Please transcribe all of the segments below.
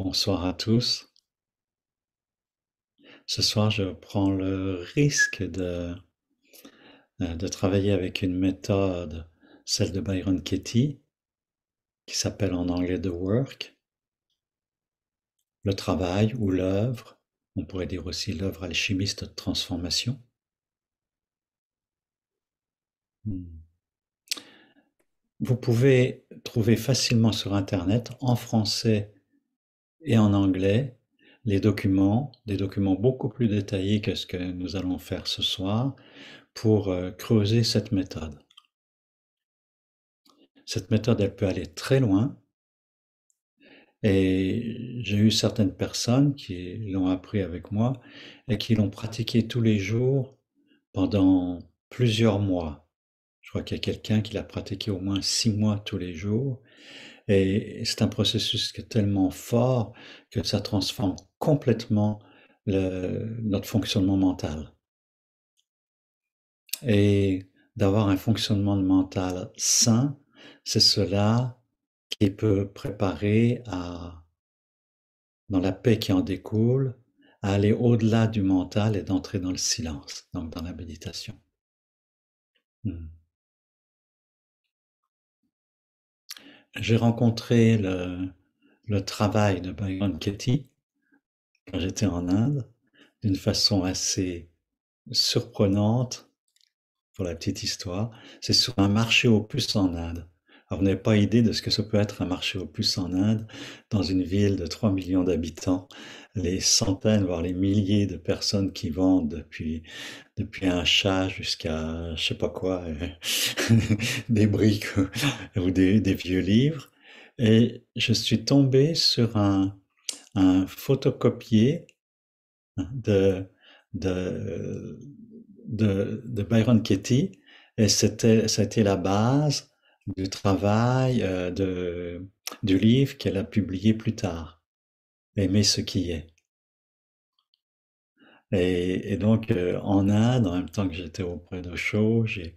Bonsoir à tous. Ce soir, je prends le risque de travailler avec une méthode, celle de Byron Katie, qui s'appelle en anglais The Work, le travail ou l'œuvre. On pourrait dire aussi l'œuvre alchimiste de transformation. Vous pouvez trouver facilement sur Internet, en français et en anglais, des documents beaucoup plus détaillés que ce que nous allons faire ce soir pour creuser cette méthode. Cette méthode, elle peut aller très loin et j'ai eu certaines personnes qui l'ont appris avec moi et qui l'ont pratiqué tous les jours pendant plusieurs mois. Je crois qu'il y a quelqu'un qui l'a pratiqué au moins 6 mois tous les jours et c'est un processus qui est tellement fort que ça transforme complètement notre fonctionnement mental. Et d'avoir un fonctionnement mental sain, c'est cela qui peut préparer dans la paix qui en découle, à aller au-delà du mental et d'entrer dans le silence, donc dans la méditation. J'ai rencontré le travail de Byron Katie quand j'étais en Inde, d'une façon assez surprenante. Pour la petite histoire, c'est sur un marché aux puces en Inde. Alors, vous n'avez pas idée de ce que ça peut être un marché aux puces en Inde, dans une ville de 3 millions d'habitants, les centaines, voire les milliers de personnes qui vendent depuis un chat jusqu'à je sais pas quoi, des briques ou des vieux livres. Et je suis tombé sur un photocopié de, de, de Byron Katie, et ça a été la base du travail du livre qu'elle a publié plus tard, Aimer ce qui est. Et donc, en Inde, en même temps que j'étais auprès d'Osho, j'ai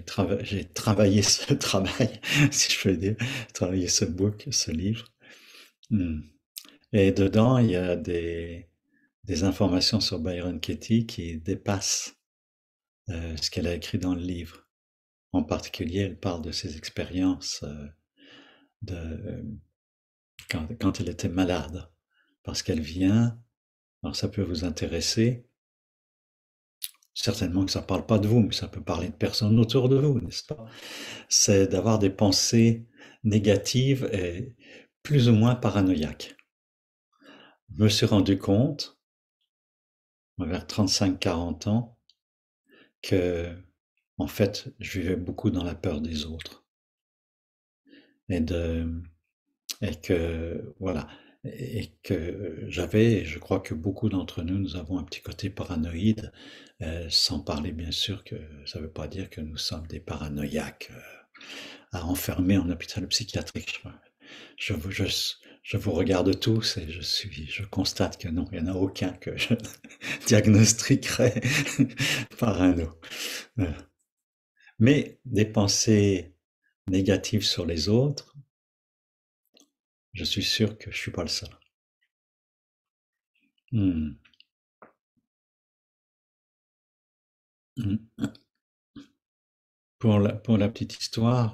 travaillé ce travail, si je peux dire, travaillé ce livre. Hmm. Et dedans, il y a des informations sur Byron Katie qui dépassent ce qu'elle a écrit dans le livre. En particulier, elle parle de ses expériences de, quand elle était malade. Parce qu'elle vient, alors ça peut vous intéresser, certainement que ça ne parle pas de vous, mais ça peut parler de personnes autour de vous, n'est-ce pas? C'est d'avoir des pensées négatives et plus ou moins paranoïaques. Je me suis rendu compte, vers 35-40 ans, que, en fait, je vivais beaucoup dans la peur des autres. Et de, et que voilà, et que j'avais, je crois que beaucoup d'entre nous, nous avons un petit côté paranoïde, sans parler bien sûr que ça ne veut pas dire que nous sommes des paranoïaques à enfermer en hôpital psychiatrique. Je vous, je, je vous regarde tous et je constate que non, il n'y en a aucun que je diagnostiquerais parano. Mais des pensées négatives sur les autres, je suis sûr que je suis pas le seul. Hmm. Hmm. Pour la petite histoire,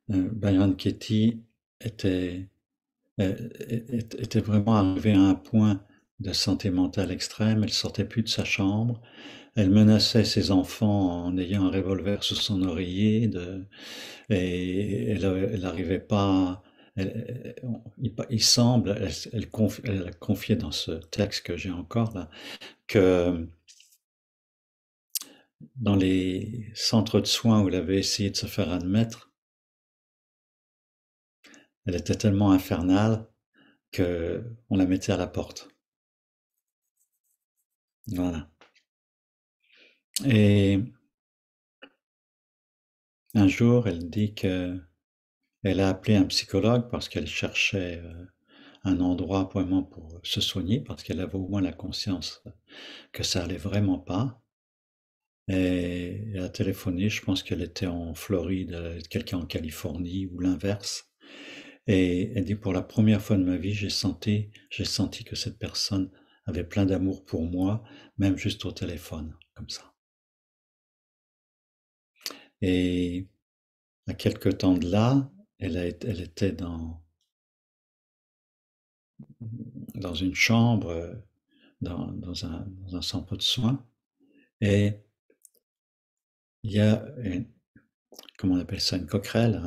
Byron Katie était, était vraiment arrivée à un point de santé mentale extrême. Elle sortait plus de sa chambre. Elle menaçait ses enfants en ayant un revolver sous son oreiller. Et elle n'arrivait pas. Il semble, elle a confié dans ce texte que j'ai encore là, que dans les centres de soins où elle avait essayé de se faire admettre, elle était tellement infernale que on la mettait à la porte. Voilà. Et un jour, elle dit que elle a appelé un psychologue parce qu'elle cherchait un endroit vraiment pour se soigner, parce qu'elle avait au moins la conscience que ça allait vraiment pas. Et elle a téléphoné, je pense qu'elle était en Floride, quelqu'un en Californie ou l'inverse. Et elle dit, pour la première fois de ma vie, j'ai senti que cette personne avait plein d'amour pour moi, même juste au téléphone, comme ça. Et à quelque temps de là, elle était dans une chambre, dans un centre de soins, et il y a, comment on appelle ça, une coquerelle,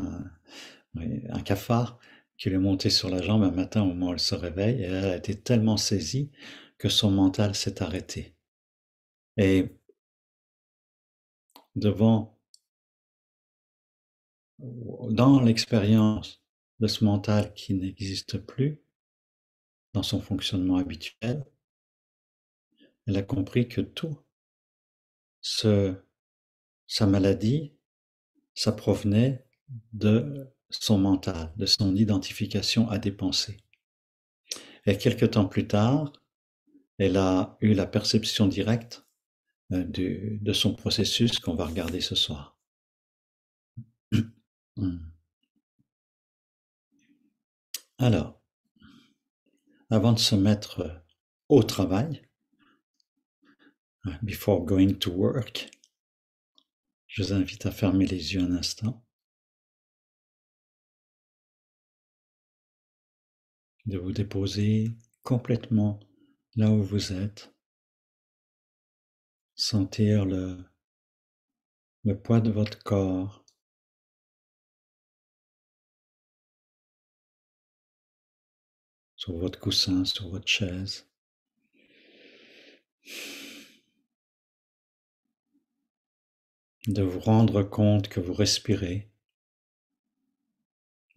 oui, un cafard qui lui est monté sur la jambe un matin au moment où elle se réveille, et elle a été tellement saisie que son mental s'est arrêté. Et devant, dans l'expérience de ce mental qui n'existe plus, dans son fonctionnement habituel, elle a compris que tout ce, sa maladie, ça provenait de son mental, de son identification à des pensées. Et quelques temps plus tard, elle a eu la perception directe de son processus qu'on va regarder ce soir. Alors, avant de se mettre au travail, before going to work, je vous invite à fermer les yeux un instant, de vous déposer complètement là où vous êtes, sentir le poids de votre corps sur votre coussin, sur votre chaise. De vous rendre compte que vous respirez,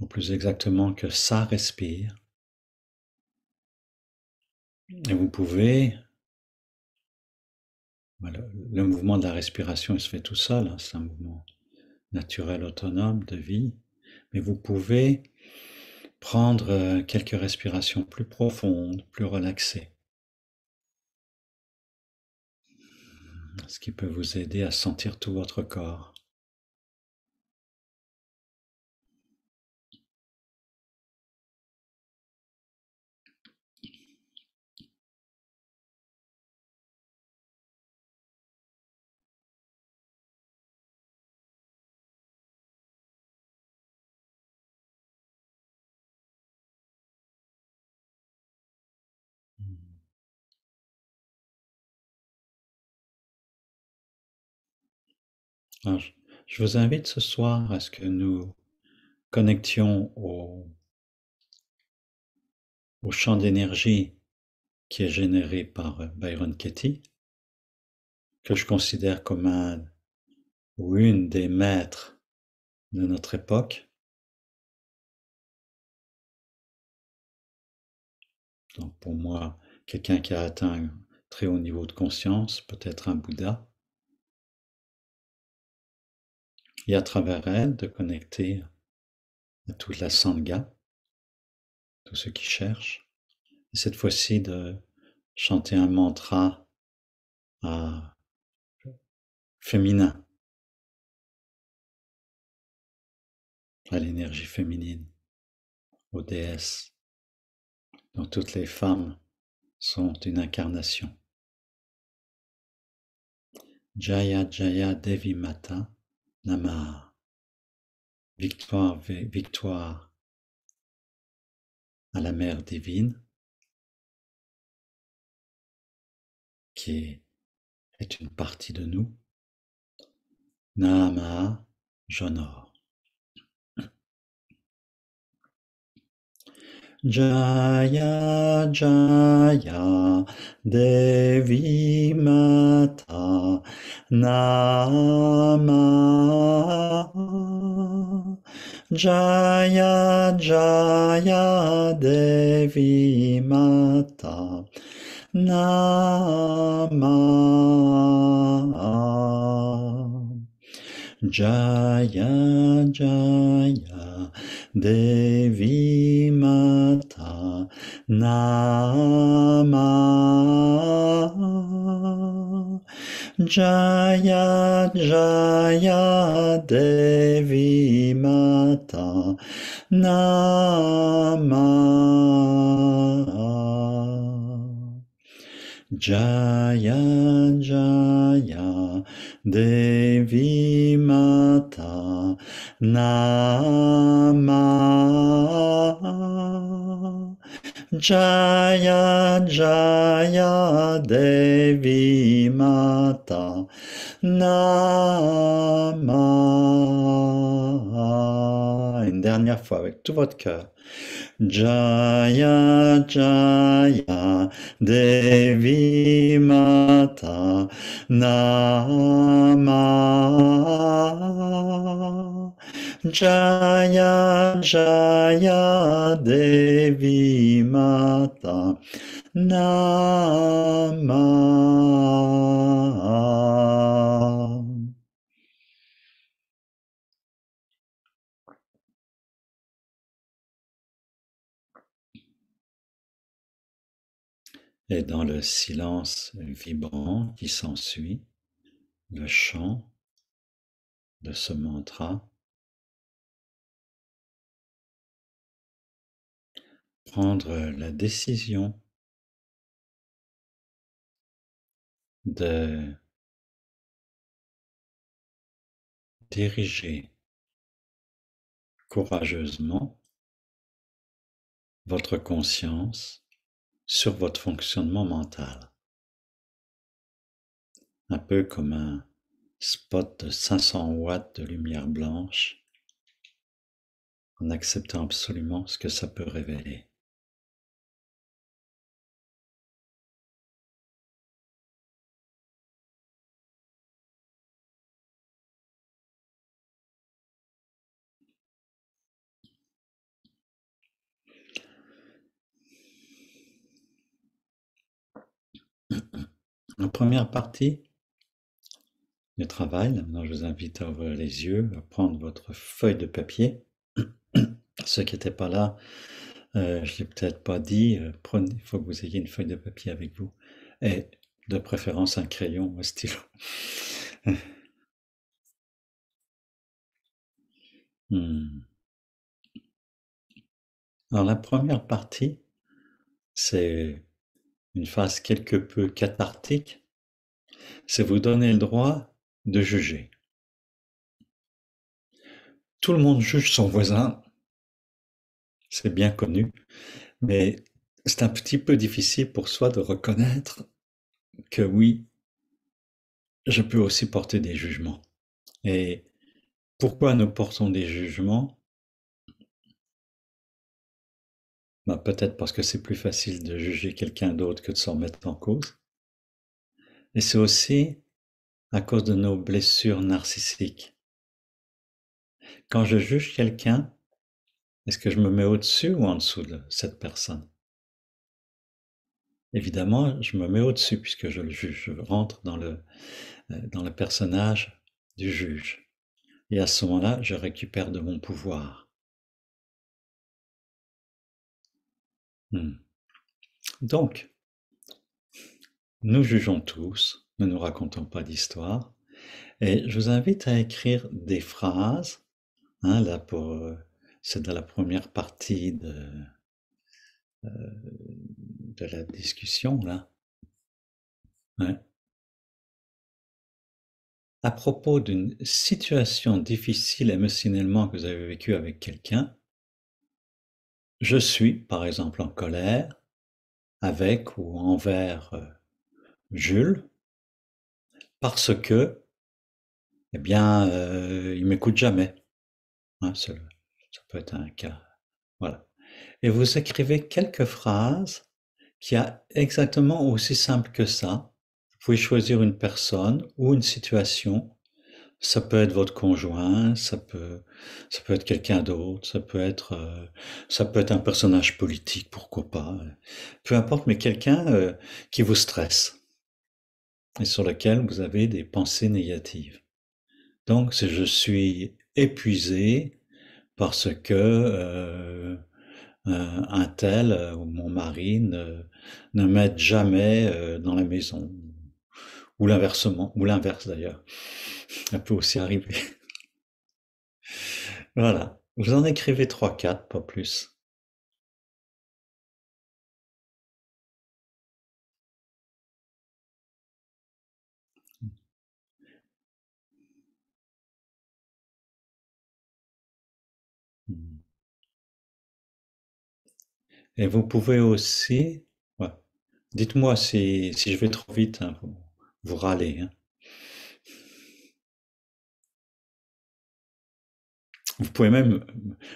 ou plus exactement que ça respire. Et vous pouvez, le mouvement de la respiration, il se fait tout seul, c'est un mouvement naturel, autonome, de vie, mais vous pouvez prendre quelques respirations plus profondes, plus relaxées, ce qui peut vous aider à sentir tout votre corps. Alors, je vous invite ce soir à ce que nous connections au champ d'énergie qui est généré par Byron Katie, que je considère comme un ou une des maîtres de notre époque. Donc pour moi, quelqu'un qui a atteint un très haut niveau de conscience, peut-être un Bouddha, et à travers elle de connecter à toute la Sangha, tous ceux qui cherchent, et cette fois-ci de chanter un mantra féminin, à l'énergie féminine, aux déesses, dont toutes les femmes sont une incarnation. Jaya Jaya Devi Mata Namaha. Victoire, victoire à la Mère divine, qui est une partie de nous. Namaha, j'honore. Jaya Jaya Devi Mata Namaha. Jaya Jaya Devi Mata Namaha. Jaya Jaya Devi Mata Namaha. Jaya Jaya Devi Mata Namah. Jaya Jaya Devi Mata Namah. Jaya Jaya Devi Mata Namah. Une dernière fois avec tout votre cœur. Jaya Jaya Devi Mata Namah. Jaya Jaya Devi Mata Namah. Et dans le silence vibrant qui s'ensuit, le chant de ce mantra, prendre la décision de diriger courageusement votre conscience sur votre fonctionnement mental. Un peu comme un spot de 500 watts de lumière blanche, en acceptant absolument ce que ça peut révéler. La première partie du travail, maintenant je vous invite à ouvrir les yeux, à prendre votre feuille de papier. Ceux qui n'étaient pas là, je ne l'ai peut-être pas dit, il faut que vous ayez une feuille de papier avec vous. Et de préférence un crayon ou un stylo. Alors la première partie, c'est une phase quelque peu cathartique, c'est vous donner le droit de juger. Tout le monde juge son voisin, c'est bien connu, mais c'est un petit peu difficile pour soi de reconnaître que oui, je peux aussi porter des jugements. Et pourquoi nous portons des jugements? Peut-être parce que c'est plus facile de juger quelqu'un d'autre que de s'en mettre en cause. Et c'est aussi à cause de nos blessures narcissiques. Quand je juge quelqu'un, est-ce que je me mets au-dessus ou en dessous de cette personne? Évidemment, je me mets au-dessus puisque je le juge. Je rentre dans le personnage du juge. Et à ce moment-là, je récupère de mon pouvoir. Donc, nous jugeons tous, ne nous racontons pas d'histoire. Et je vous invite à écrire des phrases. Là, c'est dans la première partie de la discussion, là. Ouais. À propos d'une situation difficile émotionnellement que vous avez vécue avec quelqu'un, je suis, par exemple, en colère avec ou envers Jules, parce que, eh bien, il m'écoute jamais. Ça peut être un cas. Voilà. Et vous écrivez quelques phrases qui a exactement aussi simple que ça. Vous pouvez choisir une personne ou une situation. Ça peut être votre conjoint, ça peut être quelqu'un d'autre, ça peut être un personnage politique, pourquoi pas. Peu importe, mais quelqu'un qui vous stresse et sur lequel vous avez des pensées négatives. Donc, c'est je suis épuisé parce que un tel ou mon mari ne m'aide jamais dans la maison. Ou l'inversement, ou l'inverse d'ailleurs. Ça peut aussi arriver. Voilà. Vous en écrivez trois, quatre, pas plus. Hmm. Et vous pouvez aussi, ouais. Dites-moi si je vais trop vite, hein, vous râlez, hein. Vous pouvez même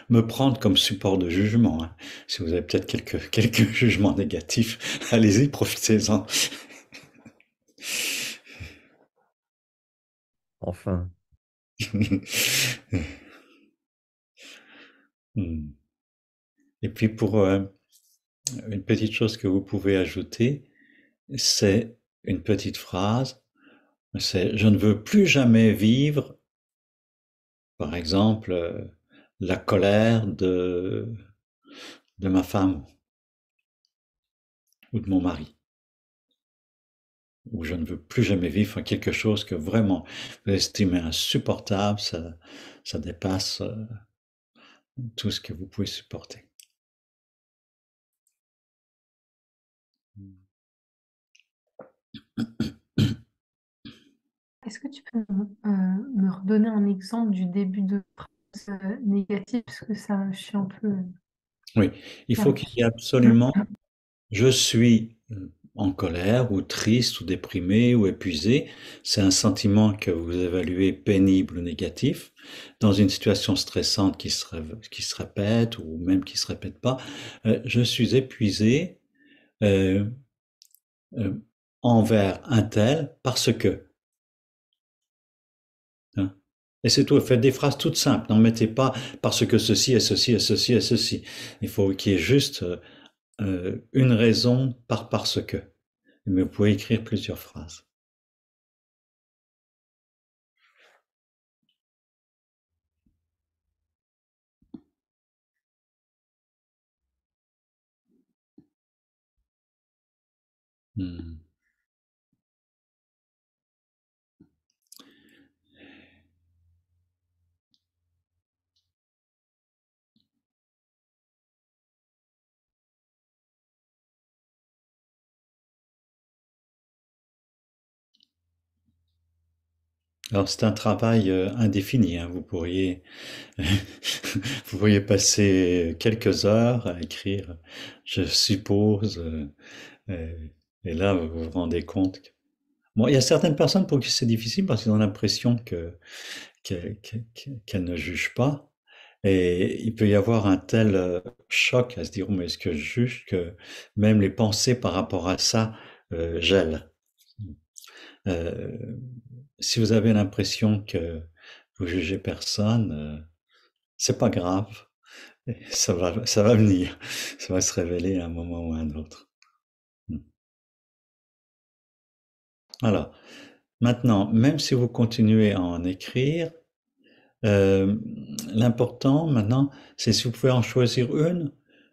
me prendre comme support de jugement, hein. Si vous avez peut-être quelques jugements négatifs, allez-y, profitez-en. Enfin, Hmm. Et puis pour une petite chose que vous pouvez ajouter, c'est une petite phrase, c'est je ne veux plus jamais vivre, par exemple, la colère de ma femme ou de mon mari, ou je ne veux plus jamais vivre quelque chose que vraiment vous estimez insupportable, ça dépasse tout ce que vous pouvez supporter. Est-ce que tu peux me redonner un exemple du début de phrase négative, parce que ça, je suis un peu Oui, il faut qu'il y ait perdue. absolument je suis en colère ou triste ou déprimé ou épuisé. C'est un sentiment que vous évaluez pénible ou négatif. Dans une situation stressante qui se répète ou même qui se répète pas, je suis épuisé euh, euh, envers un tel parce que. Hein. Et c'est tout. Faites des phrases toutes simples. N'en mettez pas parce que ceci et ceci et ceci et ceci. Il faut qu'il y ait juste une raison par parce que. Mais vous pouvez écrire plusieurs phrases. Hmm. Alors c'est un travail indéfini, hein. Vous pourriez passer quelques heures à écrire, je suppose, euh, et là vous vous rendez compte que... Bon, il y a certaines personnes pour qui c'est difficile parce qu'ils ont l'impression qu'elles ne jugent pas. Et il peut y avoir un tel choc à se dire, oh, mais est-ce que je juge que même les pensées par rapport à ça gèlent. Euh, si vous avez l'impression que vous jugez personne, c'est pas grave, ça va venir, ça va se révéler à un moment ou à un autre. Alors, maintenant, même si vous continuez à en écrire, euh, l'important maintenant, c'est si vous pouvez en choisir une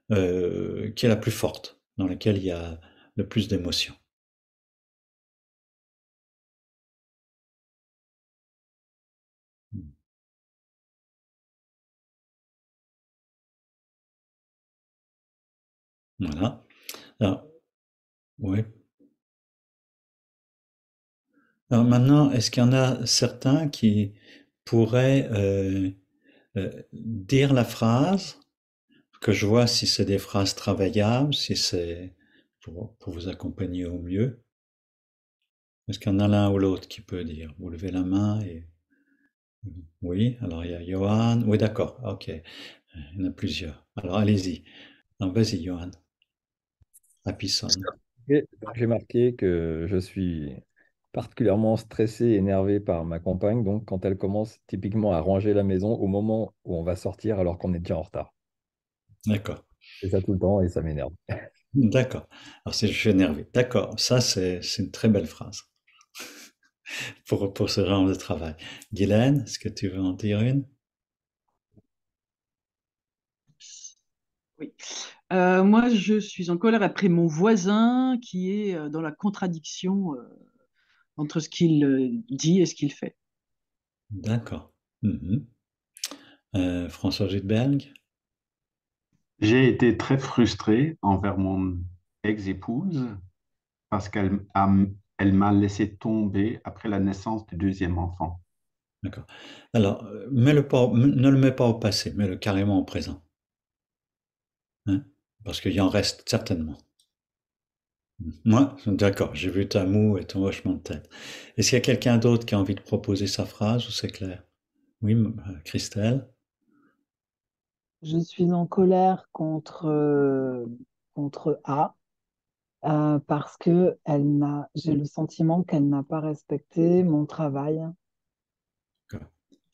qui est la plus forte, dans laquelle il y a le plus d'émotions. Voilà. Alors, oui. Alors maintenant, est-ce qu'il y en a certains qui pourraient dire la phrase, que je vois si c'est des phrases travaillables, si c'est pour vous accompagner au mieux? Est-ce qu'il y en a l'un ou l'autre qui peut dire? Vous levez la main et... Oui, alors il y a Johan. Oui, d'accord, ok. Il y en a plusieurs. Alors allez-y. Non, vas-y, Johan. Happyson. et j'ai marqué que je suis particulièrement stressé et énervé par ma compagne, donc quand elle commence typiquement à ranger la maison au moment où on va sortir alors qu'on est déjà en retard. D'accord. C'est ça tout le temps et ça m'énerve. D'accord. Alors c'est je suis énervé. D'accord. Ça, c'est une très belle phrase pour ce genre de travail. Guylaine, est-ce que tu veux en dire une? Oui. Moi, je suis en colère après mon voisin qui est dans la contradiction entre ce qu'il dit et ce qu'il fait. D'accord. Mhm. François Jutberg? J'ai été très frustré envers mon ex-épouse parce elle m'a laissé tomber après la naissance du deuxième enfant. D'accord. Alors, ne le mets pas au passé, mets-le carrément au présent. Hein, parce qu'il y en reste certainement. Moi, d'accord, j'ai vu ta moue et ton hochement de tête. Est-ce qu'il y a quelqu'un d'autre qui a envie de proposer sa phrase ou c'est clair? Oui, Christelle? Je suis en colère contre A parce que j'ai le sentiment qu'elle n'a pas respecté mon travail. D'accord.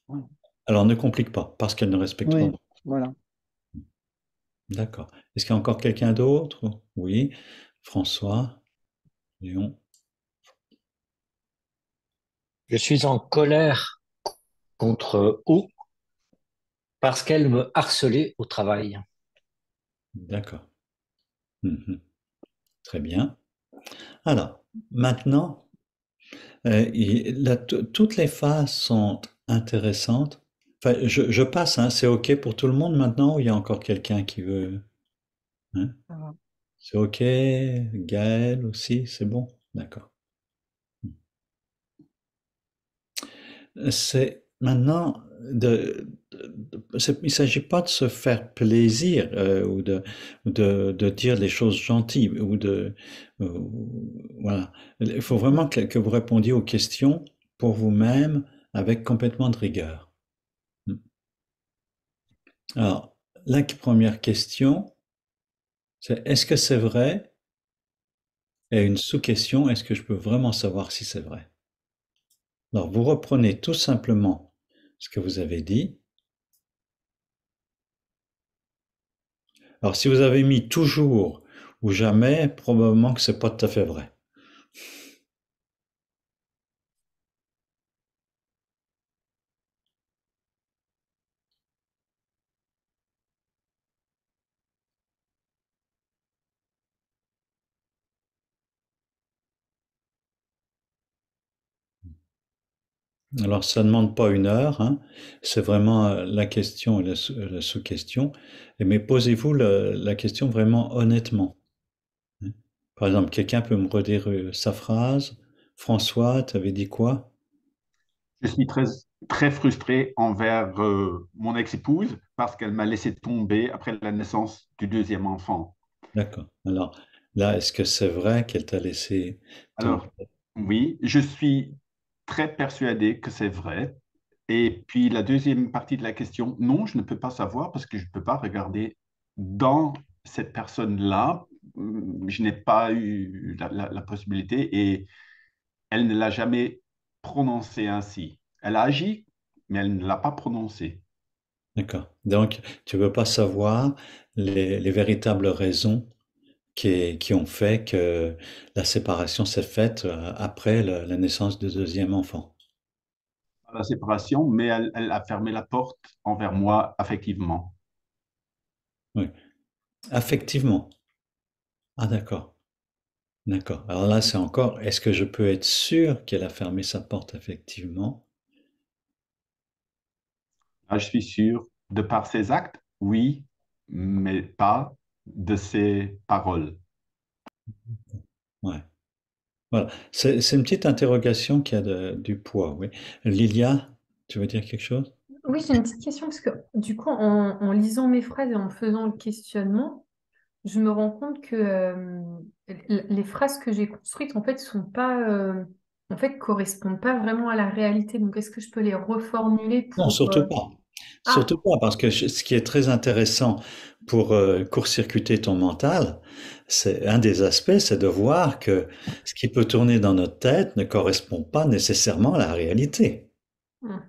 Ouais. Alors ne complique pas, parce qu'elle ne respecte pas. Oui, voilà. D'accord. Est-ce qu'il y a encore quelqu'un d'autre? Oui. François, Léon. Je suis en colère contre O parce qu'elle me harcelait au travail. D'accord. Très bien. Alors, maintenant, toutes les phases sont intéressantes. Enfin, je passe, hein, c'est OK pour tout le monde maintenant ou il y a encore quelqu'un qui veut? Hein? Ça va. C'est OK, Gaël aussi, c'est bon? D'accord. C'est maintenant il ne s'agit pas de se faire plaisir ou de dire des choses gentilles euh, voilà. Il faut vraiment que vous répondiez aux questions pour vous-même avec complètement de rigueur. Alors, la première question, c'est est-ce que c'est vrai? Et une sous-question, est-ce que je peux vraiment savoir si c'est vrai? Alors, vous reprenez tout simplement ce que vous avez dit. Alors, si vous avez mis toujours ou jamais, probablement que c'est pas tout à fait vrai. Alors, ça ne demande pas une heure, hein. C'est vraiment la question et la sous-question. Mais posez-vous la question vraiment honnêtement. Hein. Par exemple, quelqu'un peut me redire sa phrase. François, tu avais dit quoi? Je suis très frustré envers mon ex-épouse parce qu'elle m'a laissé tomber après la naissance du deuxième enfant. D'accord. Alors, là, est-ce que c'est vrai qu'elle t'a laissé tomber? Alors, oui, je suis très persuadé que c'est vrai. Et puis la deuxième partie de la question, non, je ne peux pas savoir parce que je ne peux pas regarder dans cette personne-là. Je n'ai pas eu la possibilité et elle ne l'a jamais prononcé ainsi. Elle a agi, mais elle ne l'a pas prononcé. D'accord. Donc, tu veux pas savoir les véritables raisons qui ont fait que la séparation s'est faite après la naissance du deuxième enfant. La séparation, mais elle a fermé la porte envers moi affectivement. Oui. Affectivement. Ah, d'accord. D'accord. Alors là, c'est encore, est-ce que je peux être sûr qu'elle a fermé sa porte effectivement? Là, je suis sûr, de par ses actes, oui, mais pas de ses paroles. Ouais. Voilà. C'est une petite interrogation qui a du poids, oui. Lilia, tu veux dire quelque chose? Oui, j'ai une petite question parce que du coup, en lisant mes phrases et en faisant le questionnement, je me rends compte que les phrases que j'ai construites, en fait, sont pas, en fait, correspondent pas vraiment à la réalité. Donc, est-ce que je peux les reformuler Non, pour... surtout pas. Ah, Surtout pas, parce que ce qui est très intéressant pour court-circuiter ton mental, c'est un des aspects, c'est de voir que ce qui peut tourner dans notre tête ne correspond pas nécessairement à la réalité. hmm.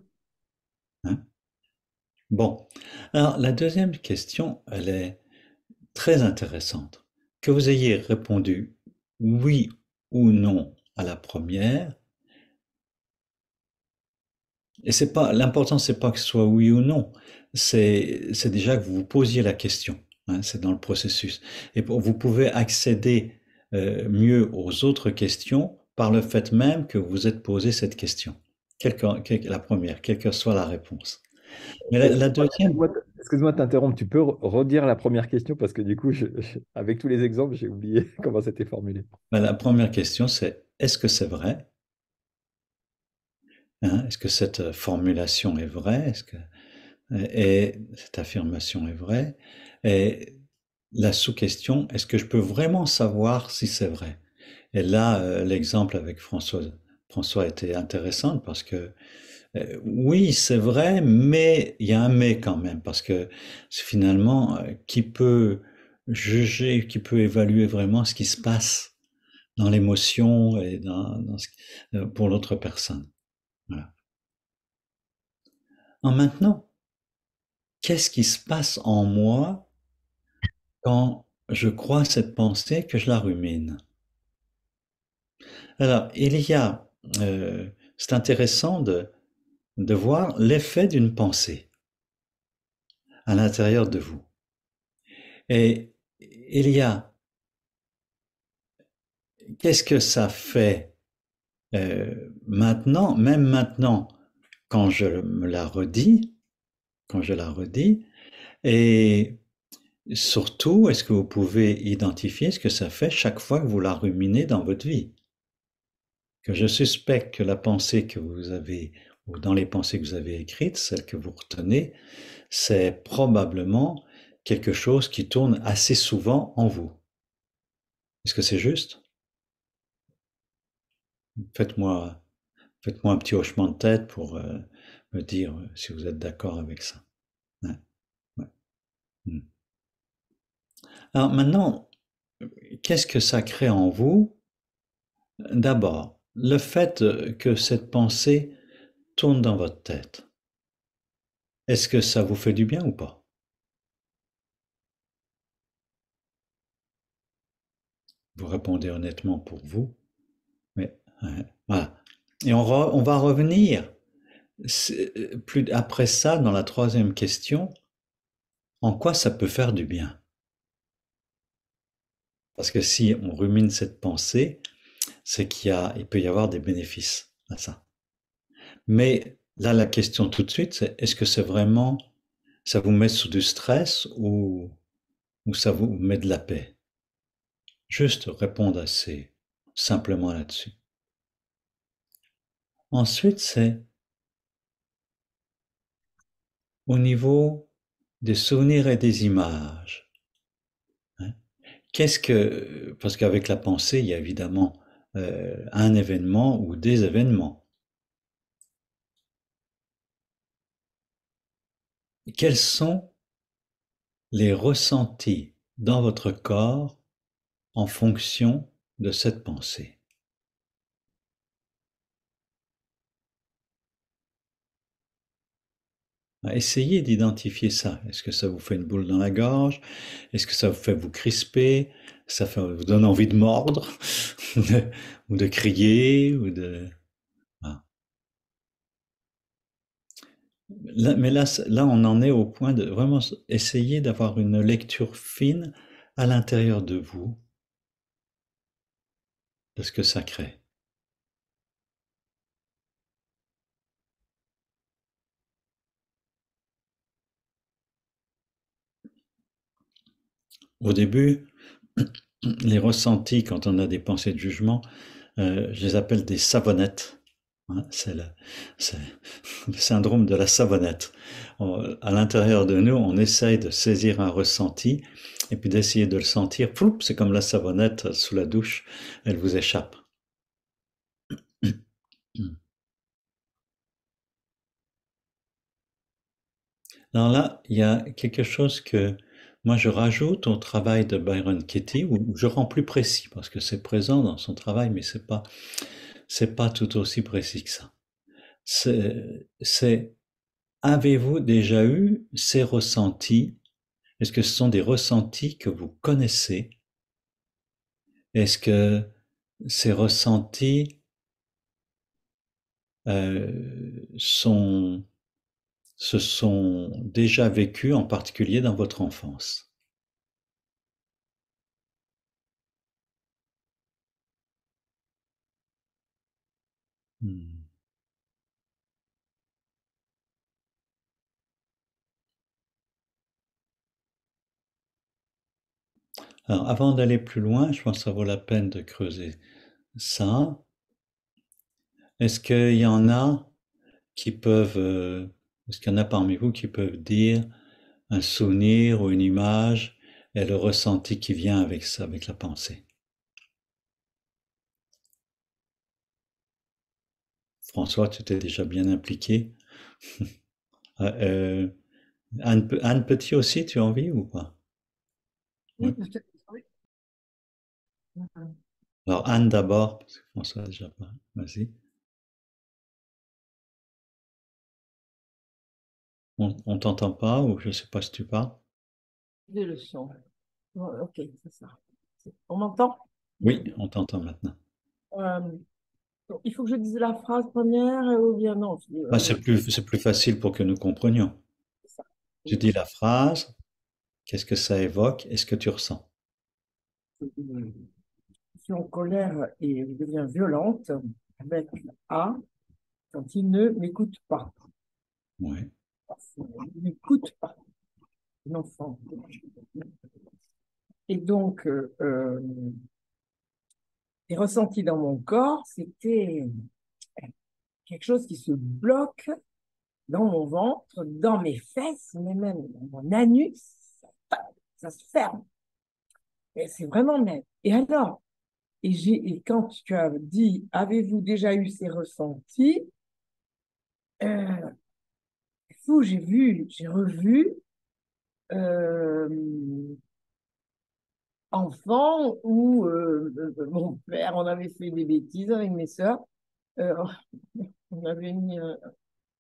Hein. Bon, alors la deuxième question, elle est très intéressante. Que vous ayez répondu oui ou non à la première, et c'est pas l'important, c'est pas que ce soit oui ou non, c'est déjà que vous vous posiez la question. Hein, c'est dans le processus. Et vous pouvez accéder mieux aux autres questions par le fait même que vous êtes posé cette question. La première, quelle que soit la réponse. Mais la deuxième, Excuse-moi de t'interrompre, tu peux redire la première question parce que du coup, avec tous les exemples, j'ai oublié comment c'était formulé. la première question, c'est est-ce que c'est vrai? Hein, est-ce que cette formulation est vraie? Et cette affirmation est vraie? Et la sous-question, est-ce que je peux vraiment savoir si c'est vrai? Et là, l'exemple avec François était intéressant parce que oui, c'est vrai, mais il y a un mais quand même, parce que finalement, qui peut juger, qui peut évaluer vraiment ce qui se passe dans l'émotion et pour l'autre personne. Voilà. En maintenant, qu'est-ce qui se passe en moi quand je crois cette pensée que je la rumine? Alors, c'est intéressant de voir l'effet d'une pensée à l'intérieur de vous. Et il y a, qu'est-ce que ça fait maintenant, même maintenant, quand je me la redis, quand je la redis, et surtout, est-ce que vous pouvez identifier ce que ça fait chaque fois que vous la ruminez dans votre vie? Que je suspecte que la pensée que vous avez, ou dans les pensées que vous avez écrites, celle que vous retenez, c'est probablement quelque chose qui tourne assez souvent en vous. Est-ce que c'est juste? Faites-moi Faites-moi un petit hochement de tête pour me dire si vous êtes d'accord avec ça. Ouais, ouais. Mm. Alors maintenant, qu'est-ce que ça crée en vous? D'abord, le fait que cette pensée tourne dans votre tête. Est-ce que ça vous fait du bien ou pas? Vous répondez honnêtement pour vous. Mais, ouais, voilà. Et on va revenir plus après ça dans la troisième question. En quoi ça peut faire du bien? Parce que si on rumine cette pensée, c'est il peut y avoir des bénéfices à ça. Mais là, la question tout de suite, c'est est-ce que c'est vraiment, ça vous met sous du stress ou ça vous met de la paix? Juste répondre assez simplement là-dessus. Ensuite, c'est au niveau des souvenirs et des images. Hein. Parce qu'avec la pensée, il y a évidemment un événement ou des événements. Quels sont les ressentis dans votre corps en fonction de cette pensée? Essayez d'identifier ça. Est-ce que ça vous fait une boule dans la gorge? Est-ce que ça vous fait vous crisper? Vous donne envie de mordre? Ou de crier? Voilà. Mais là, on en est au point de vraiment essayer d'avoir une lecture fine à l'intérieur de vous de ce que ça crée. Au début, les ressentis quand on a des pensées de jugement, je les appelle des savonnettes. Hein, c'est le syndrome de la savonnette. À l'intérieur de nous, on essaye de saisir un ressenti et puis d'essayer de le sentir. Ploup, c'est comme la savonnette sous la douche, elle vous échappe. Alors là, il y a quelque chose que moi je rajoute au travail de Byron Katie, où je rends plus précis, parce que c'est présent dans son travail, mais c'est pas tout aussi précis que ça. C'est, avez-vous déjà eu ces ressentis? Est-ce que ce sont des ressentis que vous connaissez? Est-ce que ces ressentis se sont déjà vécus, en particulier dans votre enfance? Hmm. Alors, avant d'aller plus loin, je pense que ça vaut la peine de creuser ça. Est-ce qu'il y en a qui peuvent, est-ce qu'il y en a parmi vous qui peuvent dire un souvenir ou une image et le ressenti qui vient avec ça, avec la pensée? François, tu t'es déjà bien impliqué. Euh, Anne Petit aussi, tu as envie ou pas? Oui, Oui. peut-être, oui. Alors Anne d'abord, parce que François a déjà pas. Vas-y. On t'entend pas ou je sais pas si tu parles. Des leçons. Ok, c'est ça. On m'entend? Oui, on t'entend maintenant. Euh, il faut que je dise la phrase première ou bien non? Ah, c'est plus facile pour que nous comprenions. C'est ça. Tu dis la phrase, qu'est-ce que ça évoque et ce que tu ressens. Je suis en colère et je deviens violente avec A quand il ne m'écoute pas. Ouais. Il ne m'écoute pas, l'enfant. Et donc, les ressentis dans mon corps, c'était quelque chose qui se bloque dans mon ventre, dans mes fesses, mais même dans mon anus, ça se ferme. Et c'est vraiment net. Et alors, et quand tu as dit, avez-vous déjà eu ces ressentis, euh, fou, j'ai revu euh, enfant où mon père, on avait fait des bêtises avec mes sœurs. Euh, on avait mis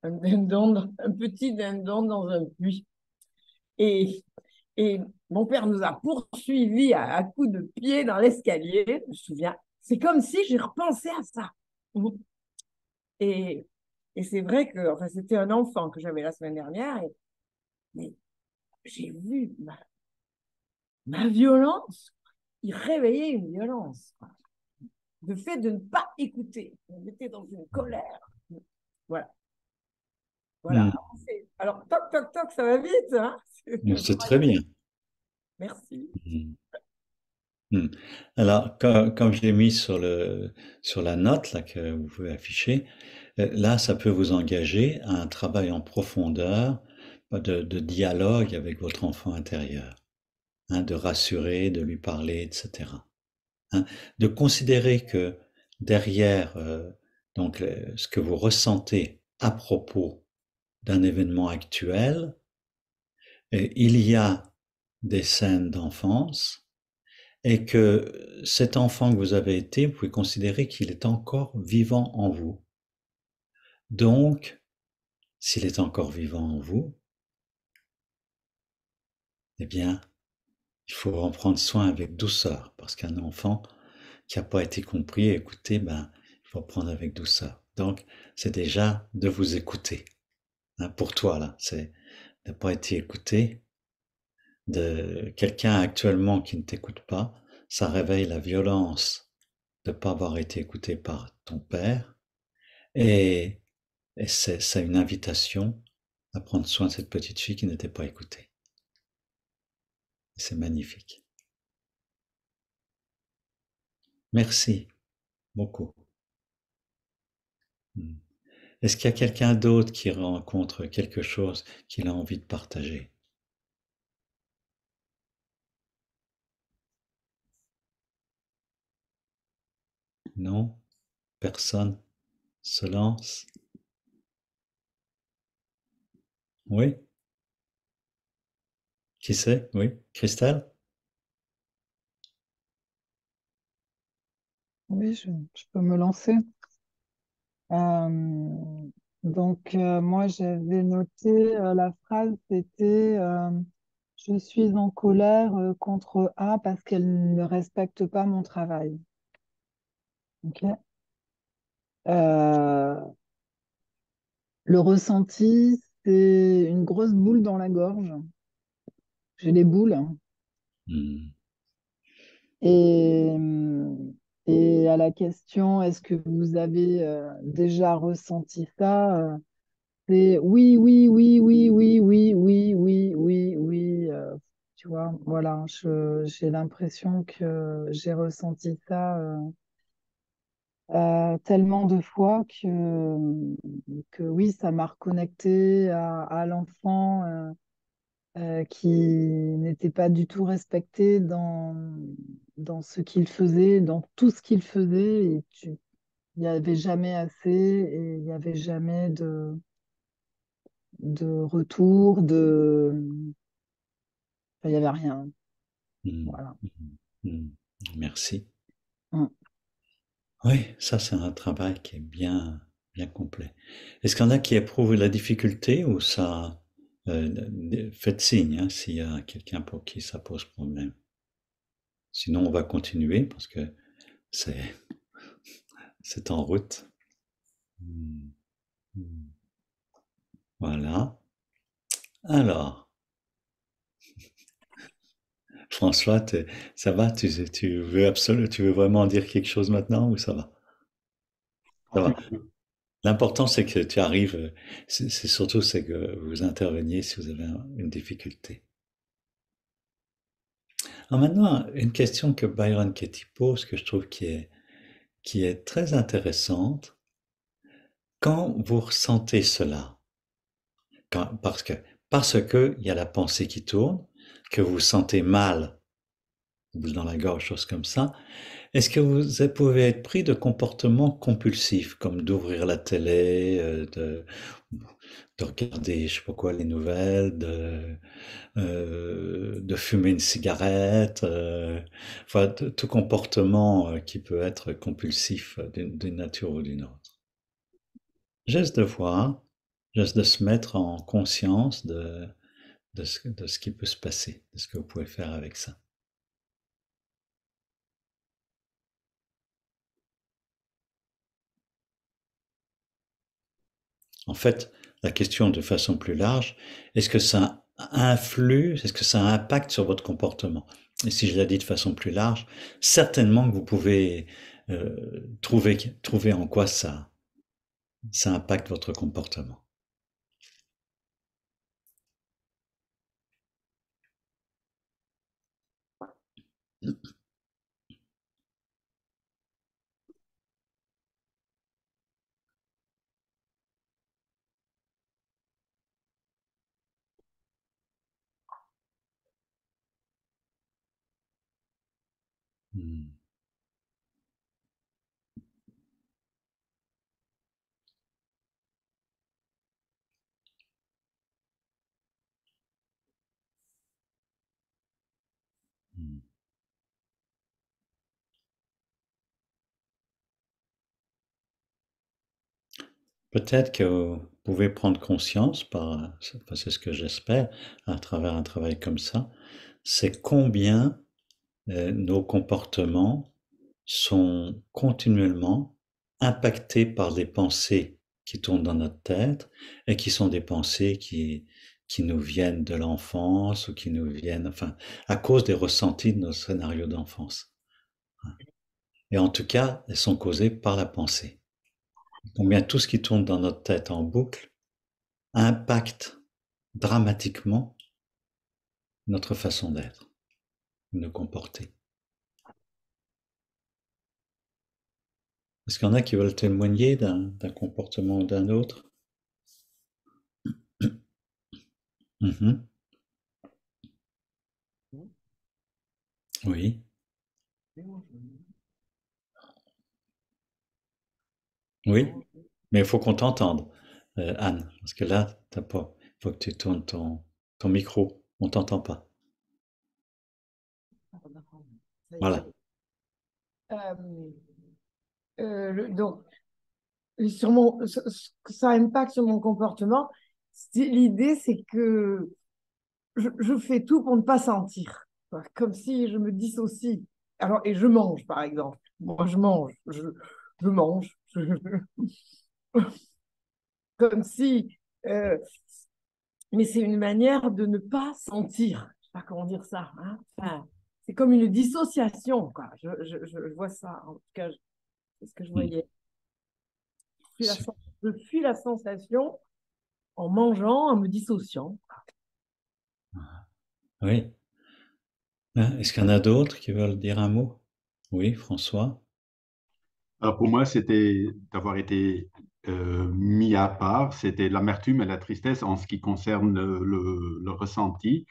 un dindon, un petit dindon dans un puits. Et, et mon père nous a poursuivis à coups de pied dans l'escalier. Je me souviens, c'est comme si j'ai repensé à ça. Et, et c'est vrai que enfin, c'était un enfant que j'avais la semaine dernière. Mais j'ai vu ma violence. Il réveillait une violence. Le fait de ne pas écouter. On était dans une colère. Voilà. Voilà. Hmm. Alors, toc, toc, toc, ça va vite. Hein. C'est très bien. Merci. Hmm. Hmm. Alors, comme je l'ai mis sur la note là, que vous pouvez afficher, là, ça peut vous engager à un travail en profondeur de dialogue avec votre enfant intérieur, hein, de rassurer, de lui parler, etc. Hein, de considérer que derrière donc ce que vous ressentez à propos d'un événement actuel, il y a des scènes d'enfance et que cet enfant que vous avez été, vous pouvez considérer qu'il est encore vivant en vous. Donc, s'il est encore vivant en vous, eh bien, il faut en prendre soin avec douceur, parce qu'un enfant qui n'a pas été compris et écouté, ben, il faut prendre avec douceur. Donc, c'est déjà de vous écouter. Hein, pour toi, là, c'est de ne pas être écouté, de quelqu'un actuellement qui ne t'écoute pas, ça réveille la violence de ne pas avoir été écouté par ton père, et, et c'est une invitation à prendre soin de cette petite fille qui n'était pas écoutée. C'est magnifique. Merci beaucoup. Est-ce qu'il y a quelqu'un d'autre qui rencontre quelque chose qu'il a envie de partager? Non? Personne se lance? Oui? Qui sait? Oui? Christelle? Oui, je peux me lancer. Moi, j'avais noté la phrase, c'était je suis en colère contre A parce qu'elle ne respecte pas mon travail. Ok. Euh, le ressenti, c'est une grosse boule dans la gorge. J'ai les boules. Hmm. Et, et à la question, est-ce que vous avez déjà ressenti ça? C'est oui, oui, oui, oui, oui, oui, oui, oui, oui, oui. tu vois. Voilà, j'ai l'impression que j'ai ressenti ça tellement de fois que oui, ça m'a reconnecté à l'enfant qui n'était pas du tout respecté dans ce qu'il faisait, dans tout ce qu'il faisait. Il n'y avait jamais assez et il n'y avait jamais de retour, enfin, il n'y avait rien. Mm, Voilà. mm. Merci. Mm. Oui, ça c'est un travail qui est bien, bien complet. Est-ce qu'il y en a qui éprouvent la difficulté ou ça, faites signe hein, s'il y a quelqu'un pour qui ça pose problème. Sinon, on va continuer parce que c'est c'est en route. Mm, mm. Voilà. Alors, François, ça va? Tu veux vraiment dire quelque chose maintenant ou ça va? Ça va. L'important, c'est que tu arrives, c'est surtout c'est que vous interveniez si vous avez une difficulté. Alors maintenant, une question que Byron Katie pose, que je trouve qui est très intéressante. Quand vous ressentez cela, parce que il y a la pensée qui tourne, que vous vous sentez mal, boule dans la gorge, choses comme ça, est-ce que vous pouvez être pris de comportements compulsifs, comme d'ouvrir la télé, de regarder, je sais pas quoi, les nouvelles, de fumer une cigarette, enfin, tout comportement qui peut être compulsif d'une nature ou d'une autre. Juste de voir, juste de se mettre en conscience de ce qui peut se passer, de ce que vous pouvez faire avec ça. En fait, la question de façon plus large, est-ce que ça influe, est-ce que ça impacte sur votre comportement? Et si je la dis de façon plus large, certainement que vous pouvez trouver en quoi ça impacte votre comportement. Hmm. Hmm. Peut-être que vous pouvez prendre conscience, c'est ce que j'espère, à travers un travail comme ça, c'est combien nos comportements sont continuellement impactés par des pensées qui tournent dans notre tête et qui sont des pensées qui nous viennent de l'enfance ou qui nous viennent, enfin, à cause des ressentis de nos scénarios d'enfance. Et en tout cas, elles sont causées par la pensée. Combien tout ce qui tourne dans notre tête en boucle impacte dramatiquement notre façon d'être, de nous comporter. Est-ce qu'il y en a qui veulent témoigner d'un comportement ou d'un autre? Mhm. Oui, oui, mais il faut qu'on t'entende, Anne, parce que là, t'as pas. Il faut que tu tournes ton micro, on t'entend pas. Ça y est, ça y Voilà. est. Donc, sur ça impacte sur mon comportement. L'idée, c'est que je fais tout pour ne pas sentir. Quoi. Comme si je me dissocie. Alors, et je mange, par exemple. Moi, je mange. Je mange. Comme si. Mais c'est une manière de ne pas sentir. Je sais pas comment dire ça. Hein. Enfin, c'est comme une dissociation, quoi. Je vois ça. En tout cas, c'est ce que je Hmm. voyais. Su- Je fuis la sensation en mangeant, en me dissociant. Oui. Hein, est-ce qu'il y en a d'autres qui veulent dire un mot? Oui, François. Alors pour moi, c'était d'avoir été mis à part, c'était l'amertume et la tristesse en ce qui concerne le ressenti.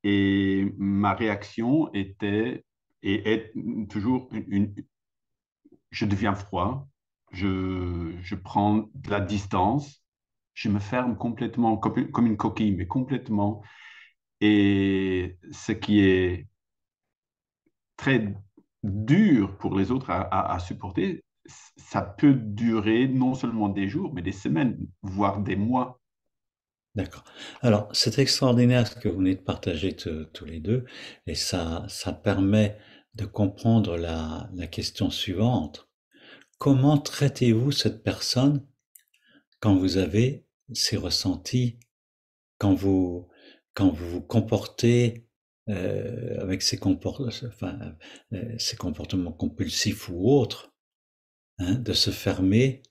Et ma réaction était et est toujours je deviens froid, je prends de la distance, je me ferme complètement comme une coquille, mais complètement. Et ce qui est très dur pour les autres à supporter, ça peut durer non seulement des jours, mais des semaines, voire des mois. D'accord. Alors, c'est extraordinaire ce que vous venez de partager tous les deux, et ça permet de comprendre la question suivante. Comment traitez-vous cette personne quand vous avez ces ressentis, quand vous, quand vous vous comportez avec ces comportements compulsifs ou autres, hein, de se fermer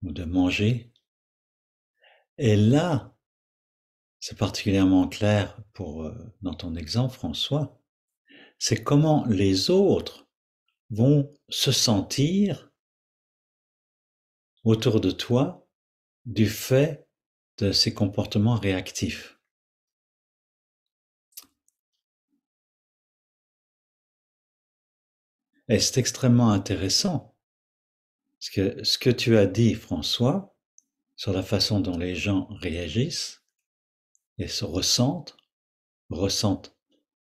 ou de manger? Et là, c'est particulièrement clair dans ton exemple, François, c'est comment les autres vont se sentir autour de toi du fait de ces comportements réactifs. Et c'est extrêmement intéressant, parce que ce que tu as dit, François, sur la façon dont les gens réagissent et se ressentent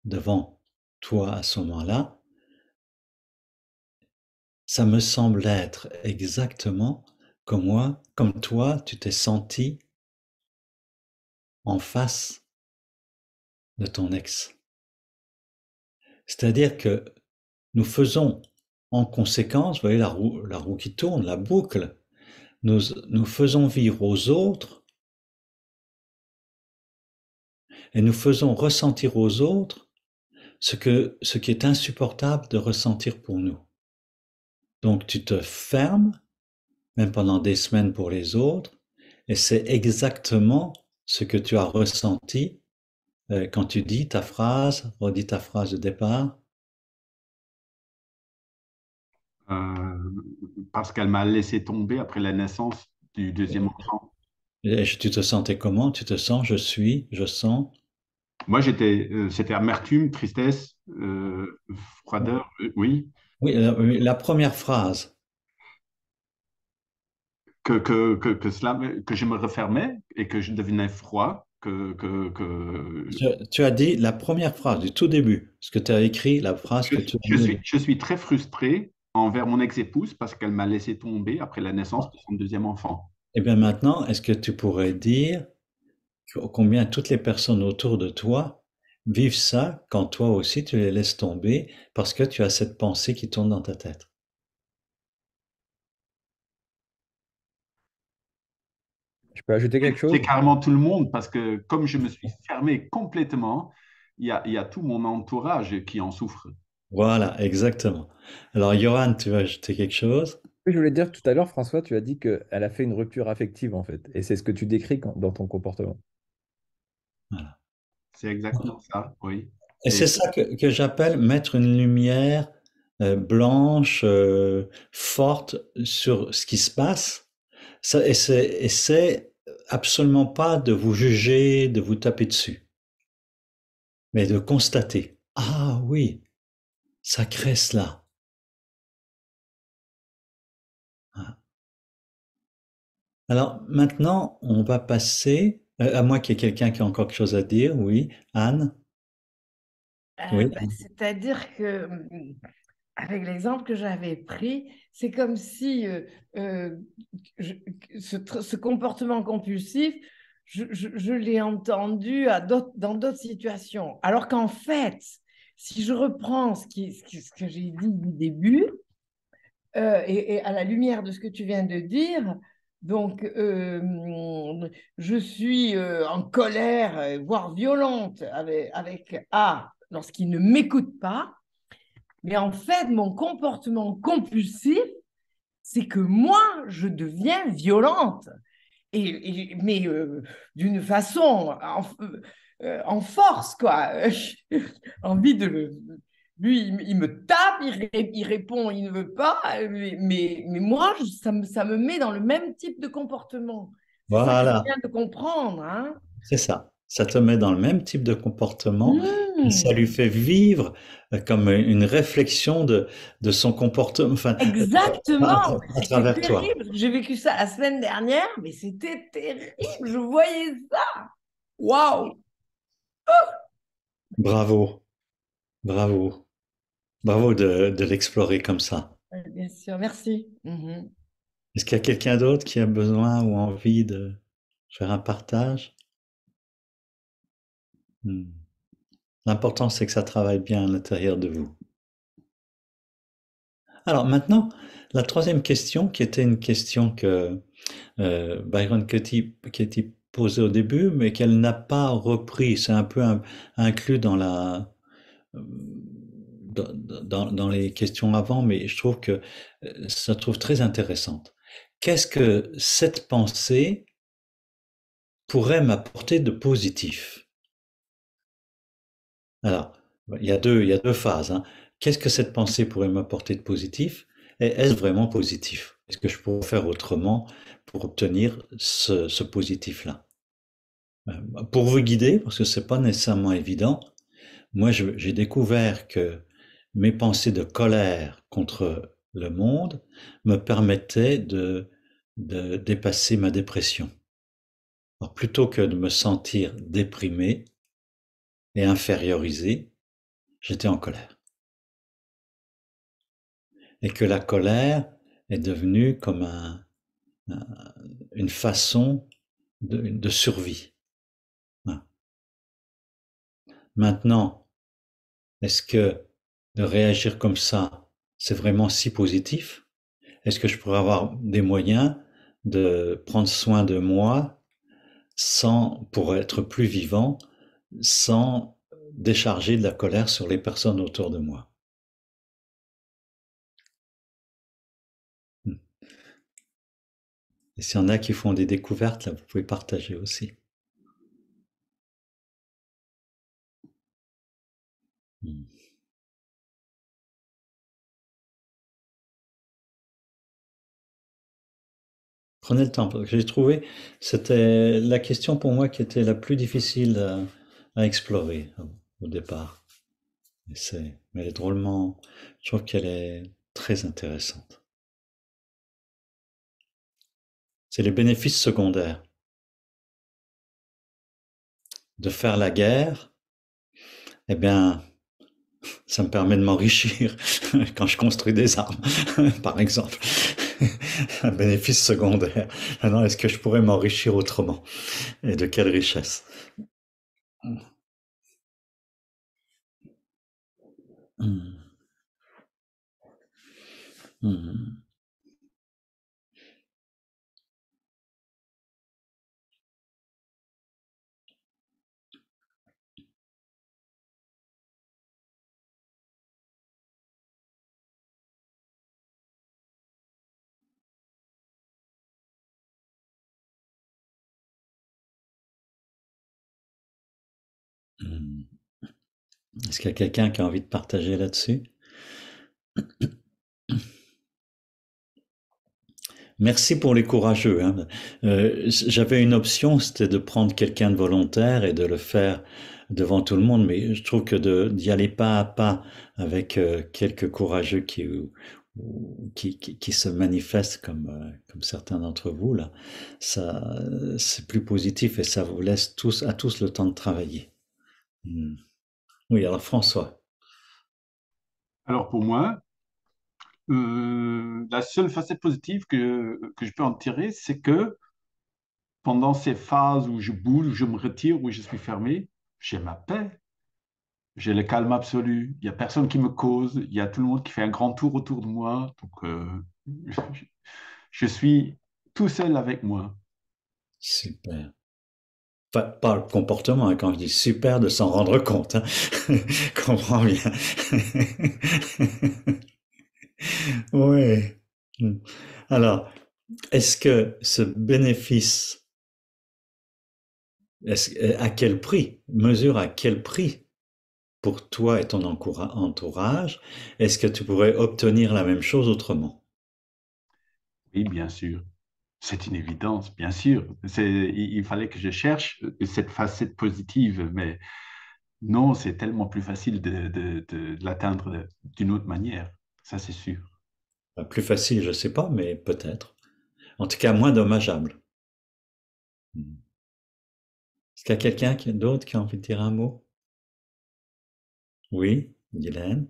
devant toi à ce moment-là, ça me semble être exactement comme toi, tu t'es senti en face de ton ex. C'est-à-dire que nous faisons en conséquence, vous voyez la roue qui tourne, la boucle, nous faisons vivre aux autres et nous faisons ressentir aux autres ce qui est insupportable de ressentir pour nous. Donc tu te fermes, même pendant des semaines pour les autres, et c'est exactement ce que tu as ressenti quand tu dis ta phrase, redis ta phrase de départ. Parce qu'elle m'a laissé tomber après la naissance du deuxième enfant. Et tu te sentais comment? Tu te sens, je sens. Moi, c'était amertume, tristesse, froideur, oui. Oui, la première phrase. Que je me refermais et que je devenais froid, Tu as dit la première phrase du tout début, ce que tu as écrit, la phrase que tu as mis. je suis très frustré envers mon ex-épouse parce qu'elle m'a laissé tomber après la naissance de son deuxième enfant. Et bien maintenant, est-ce que tu pourrais dire combien toutes les personnes autour de toi vivent ça quand toi aussi tu les laisses tomber parce que tu as cette pensée qui tourne dans ta tête? Je peux ajouter quelque chose? C'est carrément tout le monde parce que comme je me suis fermé complètement, il y a tout mon entourage qui en souffre. Voilà, exactement. Alors, Johan, tu veux ajouter quelque chose? Oui, je voulais dire tout à l'heure, François, tu as dit qu'elle a fait une rupture affective, en fait. Et c'est ce que tu décris dans ton comportement. Voilà. C'est exactement ça, oui. Et c'est ça que j'appelle mettre une lumière blanche, forte sur ce qui se passe. Et c'est absolument pas de vous juger, de vous taper dessus, mais de constater. Ah oui, ça crée cela. Voilà. Alors maintenant, on va passer, à moins qu'il y ait quelqu'un qui a encore quelque chose à dire. Oui, Anne? Oui. C'est-à-dire que, avec l'exemple que j'avais pris, c'est comme si ce comportement compulsif, je l'ai entendu dans d'autres situations. Alors qu'en fait, si je reprends ce que j'ai dit du début, et à la lumière de ce que tu viens de dire, donc je suis en colère, voire violente avec A lorsqu'il ne m'écoute pas, mais en fait, mon comportement compulsif, c'est que moi, je deviens violente. Mais d'une façon en force, quoi. Envie de le. Lui, il me tape, il répond, il ne veut pas, mais moi, ça me met dans le même type de comportement. C'est ça que je Voilà, viens de comprendre, hein. c'est ça. Ça te met dans le même type de comportement et ça Mmh. lui fait vivre comme une réflexion de son comportement, enfin, Exactement, à c'est travers toi. terrible. J'ai vécu ça la semaine dernière, mais c'était terrible. Je voyais ça. Waouh! Bravo, bravo, bravo de l'explorer comme ça. Ouais, bien sûr, merci. Est-ce qu'il y a quelqu'un d'autre qui a besoin ou envie de faire un partage? Hmm. L'important, c'est que ça travaille bien à l'intérieur de vous. Alors maintenant, la troisième question, qui était une question que Byron Katie posait au début, mais qu'elle n'a pas repris. C'est un peu inclus dans dans les questions avant, mais je trouve que ça trouve très intéressante. Qu'est-ce que cette pensée pourrait m'apporter de positif? Alors, il y a deux phases, hein. Qu'est-ce que cette pensée pourrait m'apporter de positif? Et est-ce vraiment positif? Est-ce que je pourrais faire autrement pour obtenir ce positif-là? Pour vous guider, parce que c'est pas nécessairement évident, moi j'ai découvert que mes pensées de colère contre le monde me permettaient de dépasser ma dépression. Alors plutôt que de me sentir déprimé et infériorisé, j'étais en colère. Et que la colère est devenue comme une façon de survie. Voilà. Maintenant, est-ce que de réagir comme ça, c'est vraiment si positif? Est-ce que je pourrais avoir des moyens de prendre soin de moi pour être plus vivant, sans décharger de la colère sur les personnes autour de moi? Et s'il y en a qui font des découvertes, là, vous pouvez partager aussi. Prenez le temps, parce que j'ai trouvé, c'était la question pour moi qui était la plus difficile à explorer au départ. Mais elle est drôlement, je trouve qu'elle est très intéressante. C'est les bénéfices secondaires. De faire la guerre, eh bien, ça me permet de m'enrichir quand je construis des armes, par exemple. Un bénéfice secondaire. Alors, est-ce que je pourrais m'enrichir autrement? Et de quelle richesse? Hmm. Hmm. Hmm. Est-ce qu'il y a quelqu'un qui a envie de partager là-dessus? Merci pour les courageux, hein. J'avais une option, c'était de prendre quelqu'un de volontaire et de le faire devant tout le monde, mais je trouve que d'y aller pas à pas avec quelques courageux qui se manifestent comme certains d'entre vous là, ça c'est plus positif et ça vous laisse à tous le temps de travailler. Hmm. Oui, alors François. Alors pour moi, la seule facette positive que je peux en tirer, c'est que pendant ces phases où je bouge, où je me retire, où je suis fermé, j'ai ma paix, j'ai le calme absolu. Il n'y a personne qui me cause, il y a tout le monde qui fait un grand tour autour de moi. Donc, je, je suis tout seul avec moi. Super. Pas le comportement, hein, quand je dis super, de s'en rendre compte, hein. Comprends bien. Oui. Alors, est-ce que ce bénéfice À quel prix? Mesure à quel prix pour toi et ton entourage, est-ce que tu pourrais obtenir la même chose autrement? Oui, bien sûr. C'est une évidence, bien sûr. Il fallait que je cherche cette facette positive, mais non, c'est tellement plus facile de l'atteindre d'une autre manière. Ça, c'est sûr. Plus facile, je sais pas, mais peut-être. En tout cas, moins dommageable. Est-ce qu'il y a d'autre qui a envie de dire un mot? Oui, Guylaine.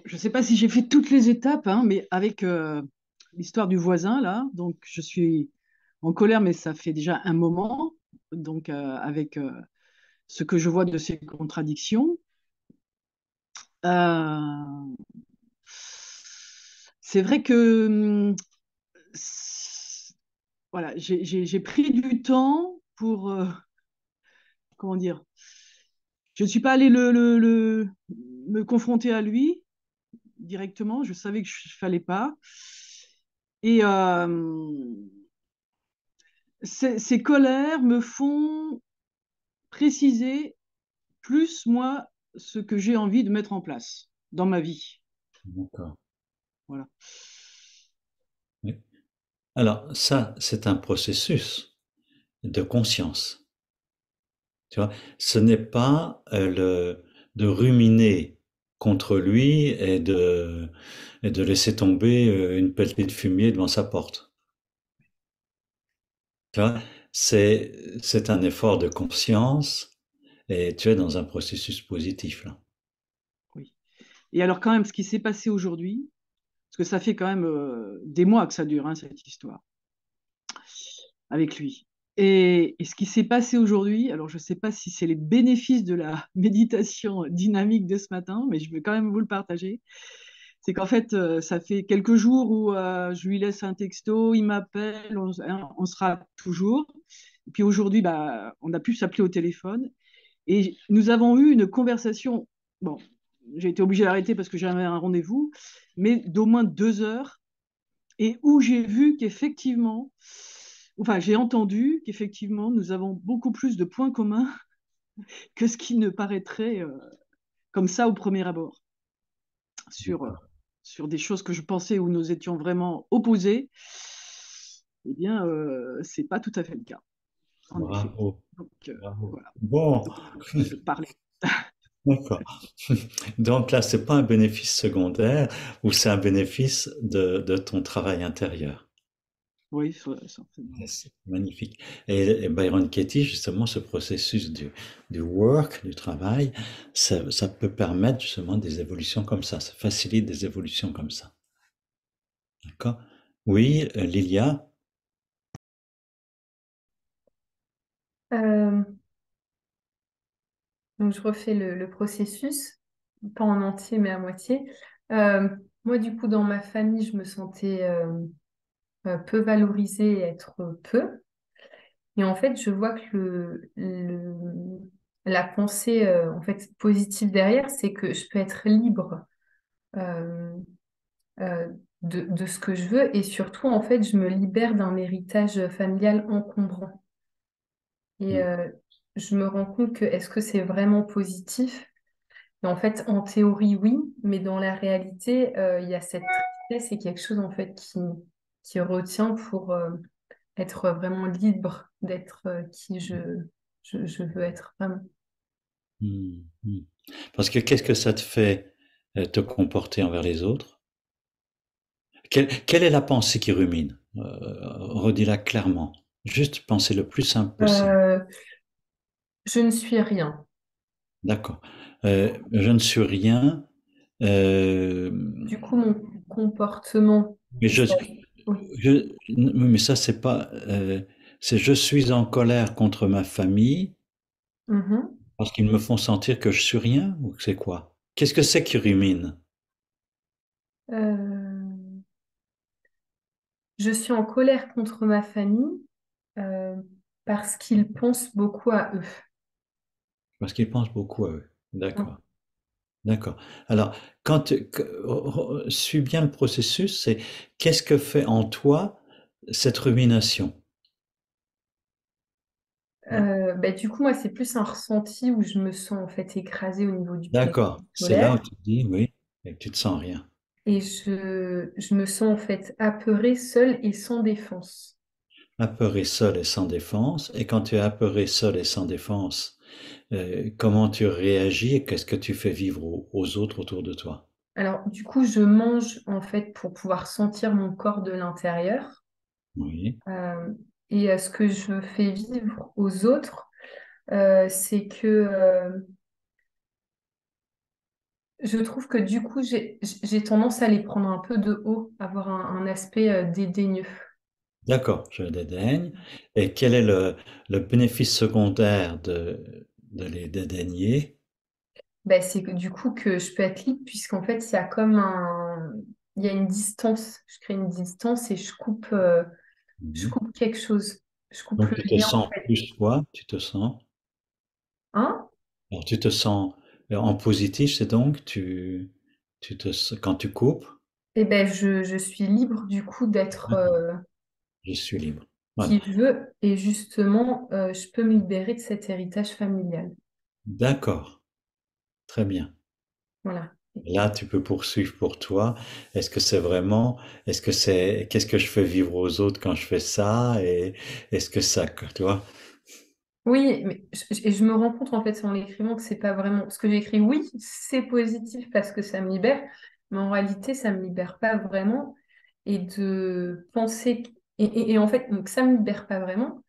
Je ne sais pas si j'ai fait toutes les étapes, hein, mais avec l'histoire du voisin, là, donc je suis en colère, mais ça fait déjà un moment, donc avec ce que je vois de ces contradictions. Euh, c'est vrai que voilà, j'ai pris du temps pour, comment dire, je ne suis pas allée me confronter à lui directement, je savais que je ne fallait pas. Et ces colères me font préciser plus, moi, ce que j'ai envie de mettre en place dans ma vie. D'accord. Voilà. Oui. Alors, ça, c'est un processus de conscience. Tu vois, ce n'est pas de ruminer contre lui et de laisser tomber une pelletée de fumier devant sa porte. Tu vois, c'est un effort de conscience et tu es dans un processus positif là. Oui. Et alors quand même, ce qui s'est passé aujourd'hui, parce que ça fait quand même des mois que ça dure, hein, cette histoire, avec lui. Et ce qui s'est passé aujourd'hui, alors je ne sais pas si c'est les bénéfices de la méditation dynamique de ce matin, mais je vais quand même vous le partager. C'est qu'en fait, ça fait quelques jours où je lui laisse un texto, il m'appelle, on sera toujours. Et puis aujourd'hui, bah, on a pu s'appeler au téléphone. Et nous avons eu une conversation. Bon, j'ai été obligée d'arrêter parce que j'avais un rendez-vous, mais d'au moins 2 heures, et où j'ai vu qu'effectivement, enfin, j'ai entendu qu'effectivement, nous avons beaucoup plus de points communs que ce qui ne paraîtrait comme ça au premier abord, sur, D'accord. sur des choses que je pensais où nous étions vraiment opposés. Eh bien, c'est pas tout à fait le cas, en effet. Bravo, Donc, bravo. voilà. Bon, Donc, on se parlait. d'accord. Donc là, c'est pas un bénéfice secondaire ou c'est un bénéfice de ton travail intérieur. Oui, certainement. C'est magnifique. Et Byron Katie, justement, ce processus du work, du travail, ça peut permettre justement des évolutions comme ça facilite des évolutions comme ça. D'accord? Oui, Lilia, Euh, donc, je refais le processus, pas en entier, mais à moitié. Euh, Moi, du coup, dans ma famille, je me sentais peu valorisée et être peu. Et en fait, je vois que la pensée en fait, positive derrière, c'est que je peux être libre euh, euh, de ce que je veux et surtout, en fait, je me libère d'un héritage familial encombrant. Et je me rends compte que est-ce que c'est vraiment positif? Et en fait, en théorie, oui, mais dans la réalité, il y a cette tristesse et quelque chose en fait qui retient pour être vraiment libre d'être qui je veux être vraiment. hmm, hmm. Parce que qu'est-ce que ça te fait te comporter envers les autres? Quelle est la pensée qui rumine? Redis-la clairement. Juste penser le plus simple possible. Euh, je ne suis rien. D'accord. Je ne suis rien. euh, Du coup, mon comportement, mais oui. mais ça, c'est pas. C'est je suis en colère contre ma famille Mhm. parce qu'ils me font sentir que je suis rien ou que c'est quoi? Qu'est-ce que c'est qui rumine? Euh, je suis en colère contre ma famille euh, parce qu'ils pensent beaucoup à eux. Parce qu'ils pensent beaucoup à eux. Oui. D'accord. D'accord. Alors, suis bien le processus, c'est qu'est-ce que fait en toi cette rumination. Du coup, moi, c'est plus un ressenti où je me sens en fait écrasée au niveau du plexus D'accord, c'est là où solaire tu te dis oui, et que tu te sens rien. et je me sens en fait apeurée, seule et sans défense. Apeuré, seul et sans défense. Et quand tu es apeuré, seul et sans défense, comment tu réagis et qu'est-ce que tu fais vivre aux autres autour de toi? Alors, du coup, je mange en fait pour pouvoir sentir mon corps de l'intérieur. Oui, Euh, Ce que je fais vivre aux autres, c'est que je trouve que du coup, j'ai tendance à les prendre un peu de haut, avoir un aspect dédaigneux. d'accord, je dédaigne. Et quel est le bénéfice secondaire de les dédaigner? C'est que du coup que je peux être libre, puisqu'en fait, il y a une distance. Je crée une distance et je Mhm. coupe quelque chose. Je coupe Donc le tu te lien, en sens fait. plus toi, tu te sens. Hein? Alors tu te sens en positif, c'est donc quand tu coupes, Je suis libre du coup d'être je suis libre. Voilà. qui je veux et justement, je peux me libérer de cet héritage familial. D'accord, très bien. Voilà. Là, tu peux poursuivre pour toi. Qu'est-ce que je fais vivre aux autres quand je fais ça? Et est-ce que ça, tu vois? Oui, mais je me rends compte en fait en l'écrivant que c'est pas vraiment ce que j'écris. Oui, c'est positif parce que ça me libère, mais en réalité, ça me libère pas vraiment. Et de penser et en fait, donc ça me libère pas vraiment.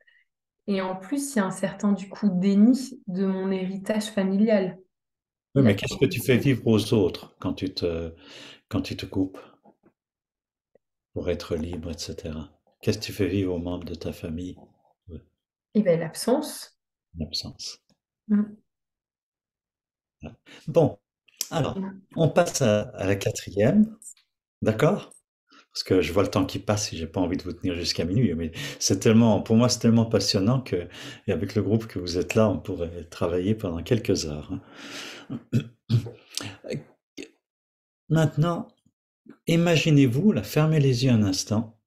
Et en plus, il y a un certain du coup déni de mon héritage familial. Oui, Il y a mais pas qu'est-ce que tu fais vivre aux autres quand tu te coupes pour être libre, etc. Qu'est-ce que tu fais vivre aux membres de ta famille? Ouais, l'absence. l'absence. Mm. Ouais. Bon, alors, on passe à la quatrième, d'accord? Parce que je vois le temps qui passe et j'ai pas envie de vous tenir jusqu'à minuit, mais pour moi, c'est tellement passionnant et avec le groupe que vous êtes là, on pourrait travailler pendant quelques heures, hein. Maintenant, imaginez-vous, là, fermez les yeux un instant,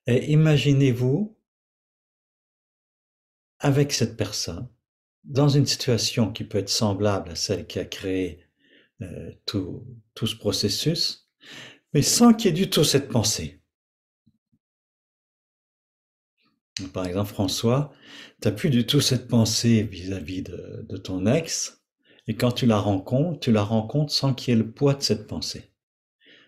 et imaginez-vous avec cette personne, dans une situation qui peut être semblable à celle qui a créé tout ce processus, mais sans qu'il y ait du tout cette pensée. Par exemple, François, tu n'as plus du tout cette pensée vis-à-vis de ton ex, et quand tu la rencontres sans qu'il y ait le poids de cette pensée.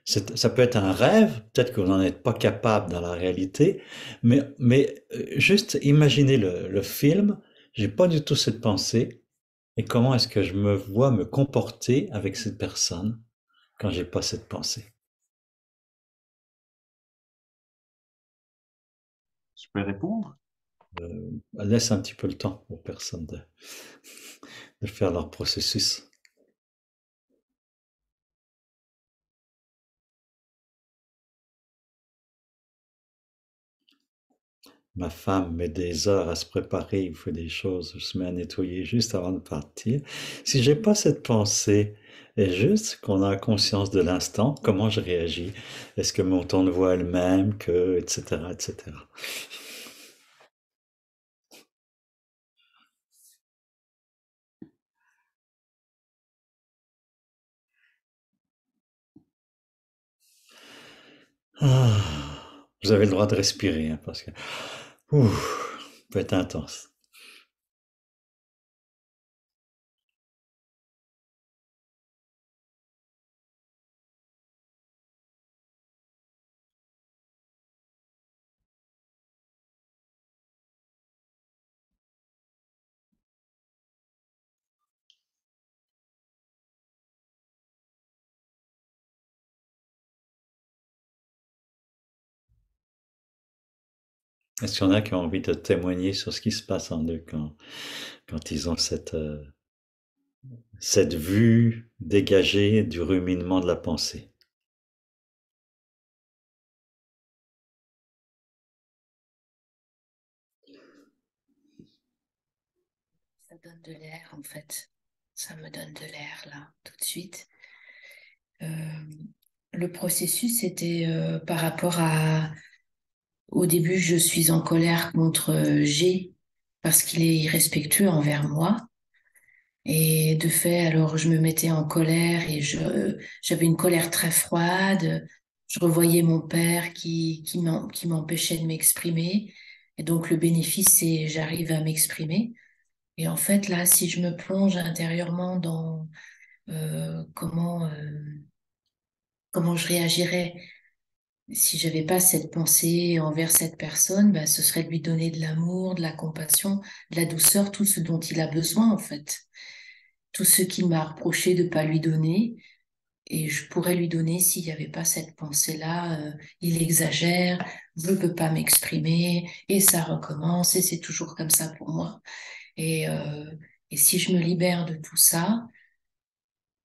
Ça peut être un rêve, peut-être que vous n'en êtes pas capable dans la réalité, mais juste imaginez le film, j'ai pas du tout cette pensée, et comment est-ce que je me vois me comporter avec cette personne quand j'ai pas cette pensée? Je peux répondre? Laisse un petit peu le temps aux personnes de faire leur processus. Ma femme met des heures à se préparer, il fait des choses, je se mets à nettoyer juste avant de partir. Si j'ai pas cette pensée, et juste qu'on a conscience de l'instant, comment je réagis? Est-ce que mon ton de voix est le même que, etc., etc. Ah, vous avez le droit de respirer, hein, parce que, ouf, ça peut être intense. Est-ce qu'il y en a qui ont envie de témoigner sur ce qui se passe en eux quand ils ont cette vue dégagée du ruminement de la pensée? Ça donne de l'air, en fait. Ça me donne de l'air, là, tout de suite. Euh, le processus, c'était par rapport au début, je suis en colère contre G parce qu'il est irrespectueux envers moi. Et de fait, alors je me mettais en colère et j'avais une colère très froide. Je revoyais mon père qui m'empêchait de m'exprimer. Et donc le bénéfice, c'est j'arrive à m'exprimer. Et en fait, là, si je me plonge intérieurement dans comment je réagirais si j'avais pas cette pensée envers cette personne, bah, ce serait de lui donner de l'amour, de la compassion, de la douceur, tout ce dont il a besoin en fait. Tout ce qu'il m'a reproché de pas lui donner, et je pourrais lui donner s'il n'y avait pas cette pensée-là, il exagère, je ne peux pas m'exprimer, et ça recommence, et c'est toujours comme ça pour moi. Et, euh, et si je me libère de tout ça,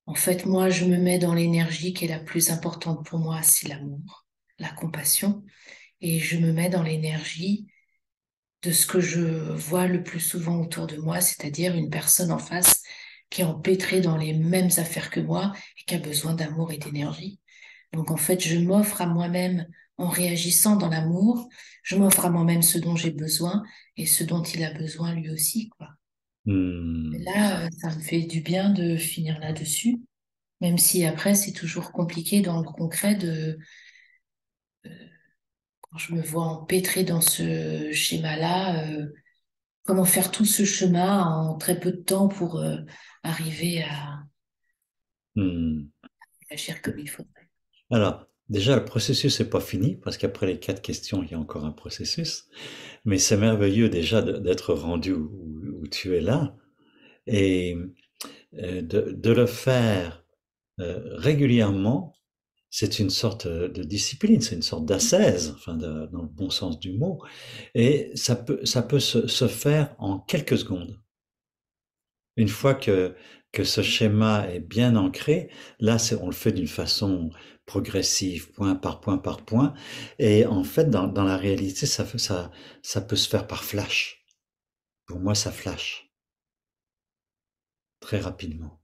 en fait, moi, je me mets dans l'énergie qui est la plus importante pour moi, c'est l'amour, la compassion, et je me mets dans l'énergie de ce que je vois le plus souvent autour de moi, c'est-à-dire une personne en face qui est empêtrée dans les mêmes affaires que moi et qui a besoin d'amour et d'énergie. Donc en fait, je m'offre à moi-même en réagissant dans l'amour, je m'offre à moi-même ce dont j'ai besoin et ce dont il a besoin lui aussi, quoi. Et Hmm. là, ça me fait du bien de finir là-dessus, même si après, c'est toujours compliqué dans le concret quand je me vois empêtrée dans ce schéma-là, comment faire tout ce chemin en très peu de temps pour arriver à Hmm. agir comme il faudrait. Alors, déjà, le processus n'est pas fini, parce qu'après les 4 questions, il y a encore un processus. Mais c'est merveilleux déjà d'être rendu où tu es là. Et de le faire régulièrement, c'est une sorte de discipline, c'est une sorte d'ascèse, enfin dans le bon sens du mot. Et ça peut se faire en quelques secondes. Une fois que ce schéma est bien ancré, là, on le fait d'une façon progressive, point par point par point. Et en fait, dans la réalité, ça peut se faire par flash. Pour moi, ça flash très rapidement.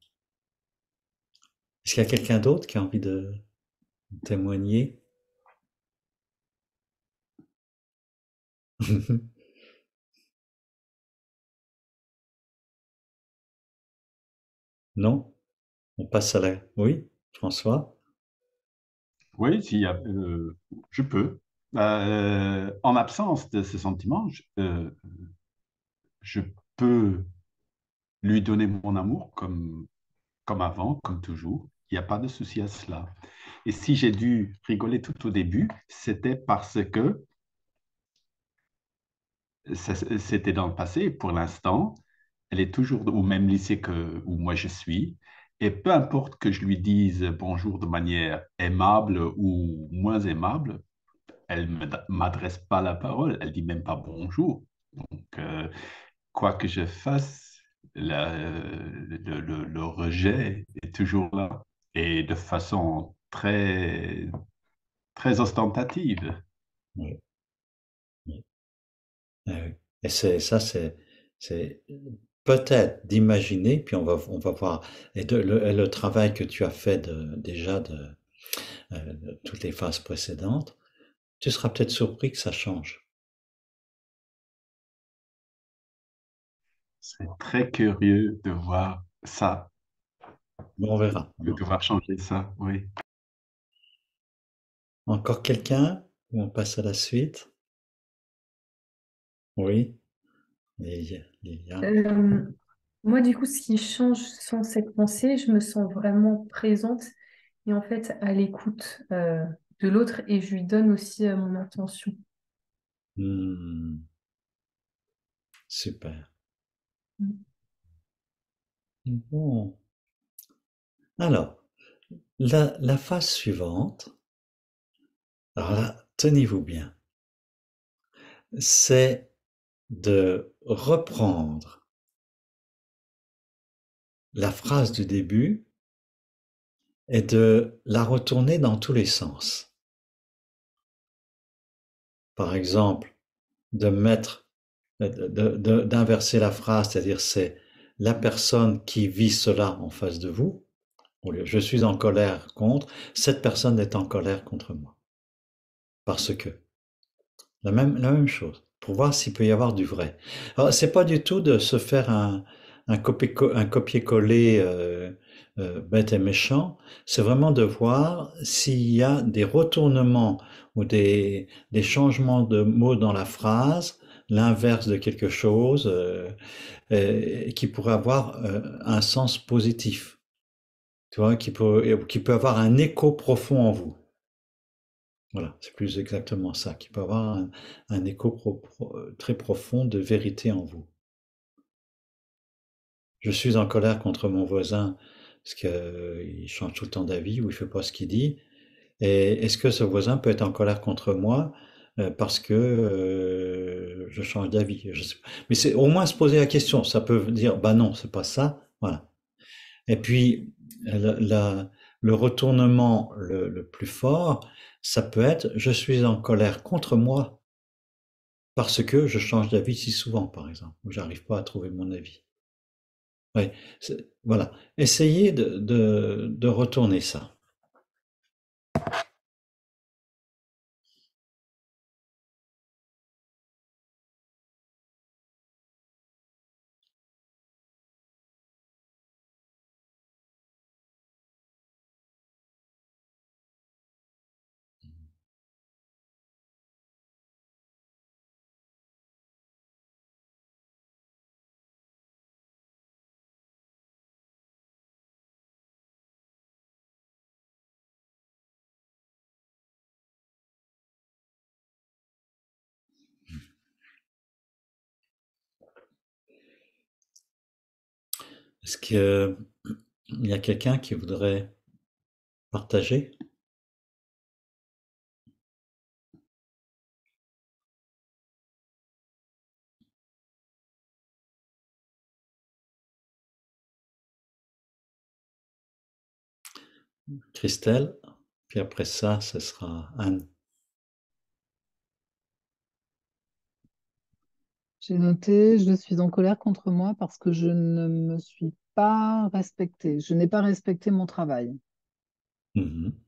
Est-ce qu'il y a quelqu'un d'autre qui a envie de témoigner? Non? On passe à la... Oui, François? Oui, je peux. En absence de ce sentiment, je peux lui donner mon amour comme avant, comme toujours. Il n'y a pas de souci à cela. Et si j'ai dû rigoler tout au début, c'était parce que c'était dans le passé. Pour l'instant, elle est toujours au même lycée où moi je suis. Et peu importe que je lui dise bonjour de manière aimable ou moins aimable, elle ne m'adresse pas la parole. Elle dit même pas bonjour. Donc, quoi que je fasse, le rejet est toujours là et de façon très ostentative. Oui, oui. Ah oui. Et c'est peut-être d'imaginer, puis on va voir, et le travail que tu as fait déjà de toutes les phases précédentes, tu seras peut-être surpris que ça change. C'est très curieux de voir ça, Mais on verra. de devoir changer ça, oui. Encore quelqu'un? Ou on passe à la suite? Oui, Lilia. Euh, Moi, du coup, ce qui change sans cette pensée, je me sens vraiment présente et en fait à l'écoute de l'autre et je lui donne aussi mon attention. Hmm, super. Mm. Bon. Alors, la phase suivante, alors là, tenez-vous bien, c'est de reprendre la phrase du début et de la retourner dans tous les sens. Par exemple, de mettre, d'inverser la phrase, c'est-à-dire c'est la personne qui vit cela en face de vous, au lieu je suis en colère contre, cette personne est en colère contre moi. Parce que. La même chose, pour voir s'il peut y avoir du vrai. Alors, c'est pas du tout de se faire un copier-coller bête et méchant, c'est vraiment de voir s'il y a des retournements ou des changements de mots dans la phrase, l'inverse de quelque chose, qui pourrait avoir un sens positif, tu vois, qui peut avoir un écho profond en vous. Voilà, c'est plus exactement ça, qui peut avoir un écho très profond de vérité en vous. Je suis en colère contre mon voisin parce qu'il change tout le temps d'avis ou il fait pas ce qu'il dit. Et est-ce que ce voisin peut être en colère contre moi parce que je change d'avis? Je sais pas. Mais c'est au moins se poser la question. Ça peut dire, bah non, c'est pas ça. Voilà. Et puis, la- la- le retournement le plus fort, ça peut être, je suis en colère contre moi parce que je change d'avis si souvent, par exemple, ou j'arrive pas à trouver mon avis. Ouais, voilà. Essayez de retourner ça. Est-ce qu'il y a quelqu'un qui voudrait partager? Christelle, puis après ça, ce sera Anne. J'ai noté, je suis en colère contre moi parce que je ne me suis pas respectée. Je n'ai pas respecté mon travail. Mhm.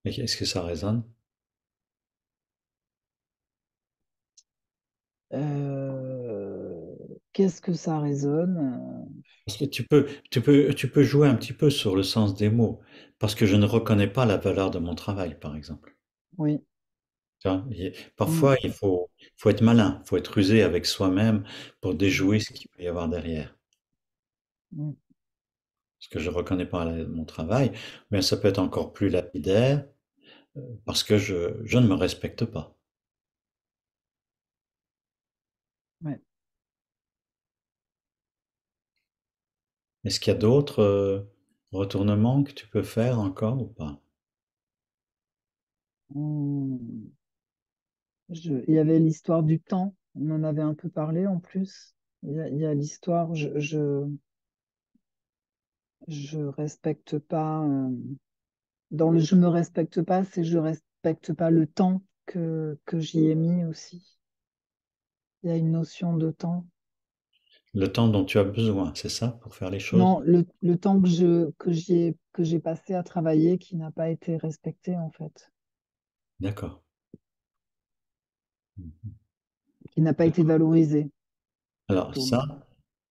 Et est-ce que ça résonne? Euh, Qu'est-ce que ça résonne? Parce que tu peux jouer un petit peu sur le sens des mots, parce que je ne reconnais pas la valeur de mon travail, par exemple. Oui. Tu vois, Mm, parfois, faut être malin, il faut être rusé avec soi-même pour déjouer ce qu'il peut y avoir derrière. mm, Parce que je ne reconnais pas mon travail, mais ça peut être encore plus lapidaire, parce que je ne me respecte pas. ouais. Est-ce qu'il y a d'autres retournements que tu peux faire encore ou pas? Mm. Il y avait l'histoire du temps. On en avait un peu parlé en plus. Il y a l'histoire, je respecte pas. Dans le je me respecte pas, c'est je respecte pas le temps que j'y ai mis aussi. Il y a une notion de temps. Le temps dont tu as besoin, c'est ça, pour faire les choses? Non, le temps que j'ai passé à travailler qui n'a pas été respecté en fait, D'accord. qui n'a pas été valorisé Alors plutôt ça, même.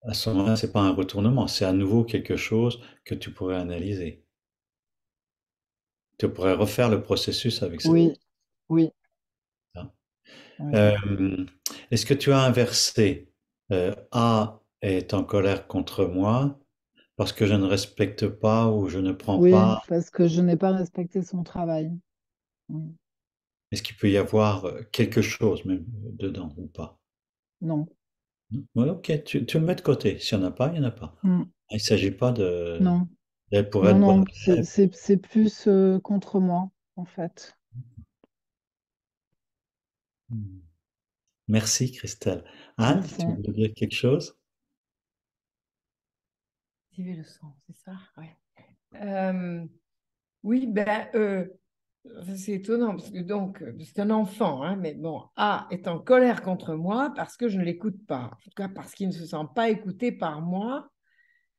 à ce moment-là, c'est pas un retournement, c'est à nouveau quelque chose que tu pourrais analyser. Tu pourrais refaire le processus avec cette Oui, oui, personne. oui. Est-ce que tu as inversé A est en colère contre moi parce que je ne respecte pas ou je ne prends Oui, pas? parce que je n'ai pas respecté son travail. Mm. Est-ce qu'il peut y avoir quelque chose même dedans ou pas? Non. Ouais, ok, tu le mets de côté. S'il n'y en a pas, il n'y en a pas. Mm. Il ne s'agit pas Non, d'elle pour non, être bonne non, élève. c'est plus contre moi en fait. Merci Christelle. Anne, Merci. tu veux dire quelque chose? Activer le sang, c'est ça? Ouais. Oui, c'est étonnant parce que donc, c'est un enfant, hein, mais bon, A est en colère contre moi parce que je ne l'écoute pas. En tout cas, parce qu'il ne se sent pas écouté par moi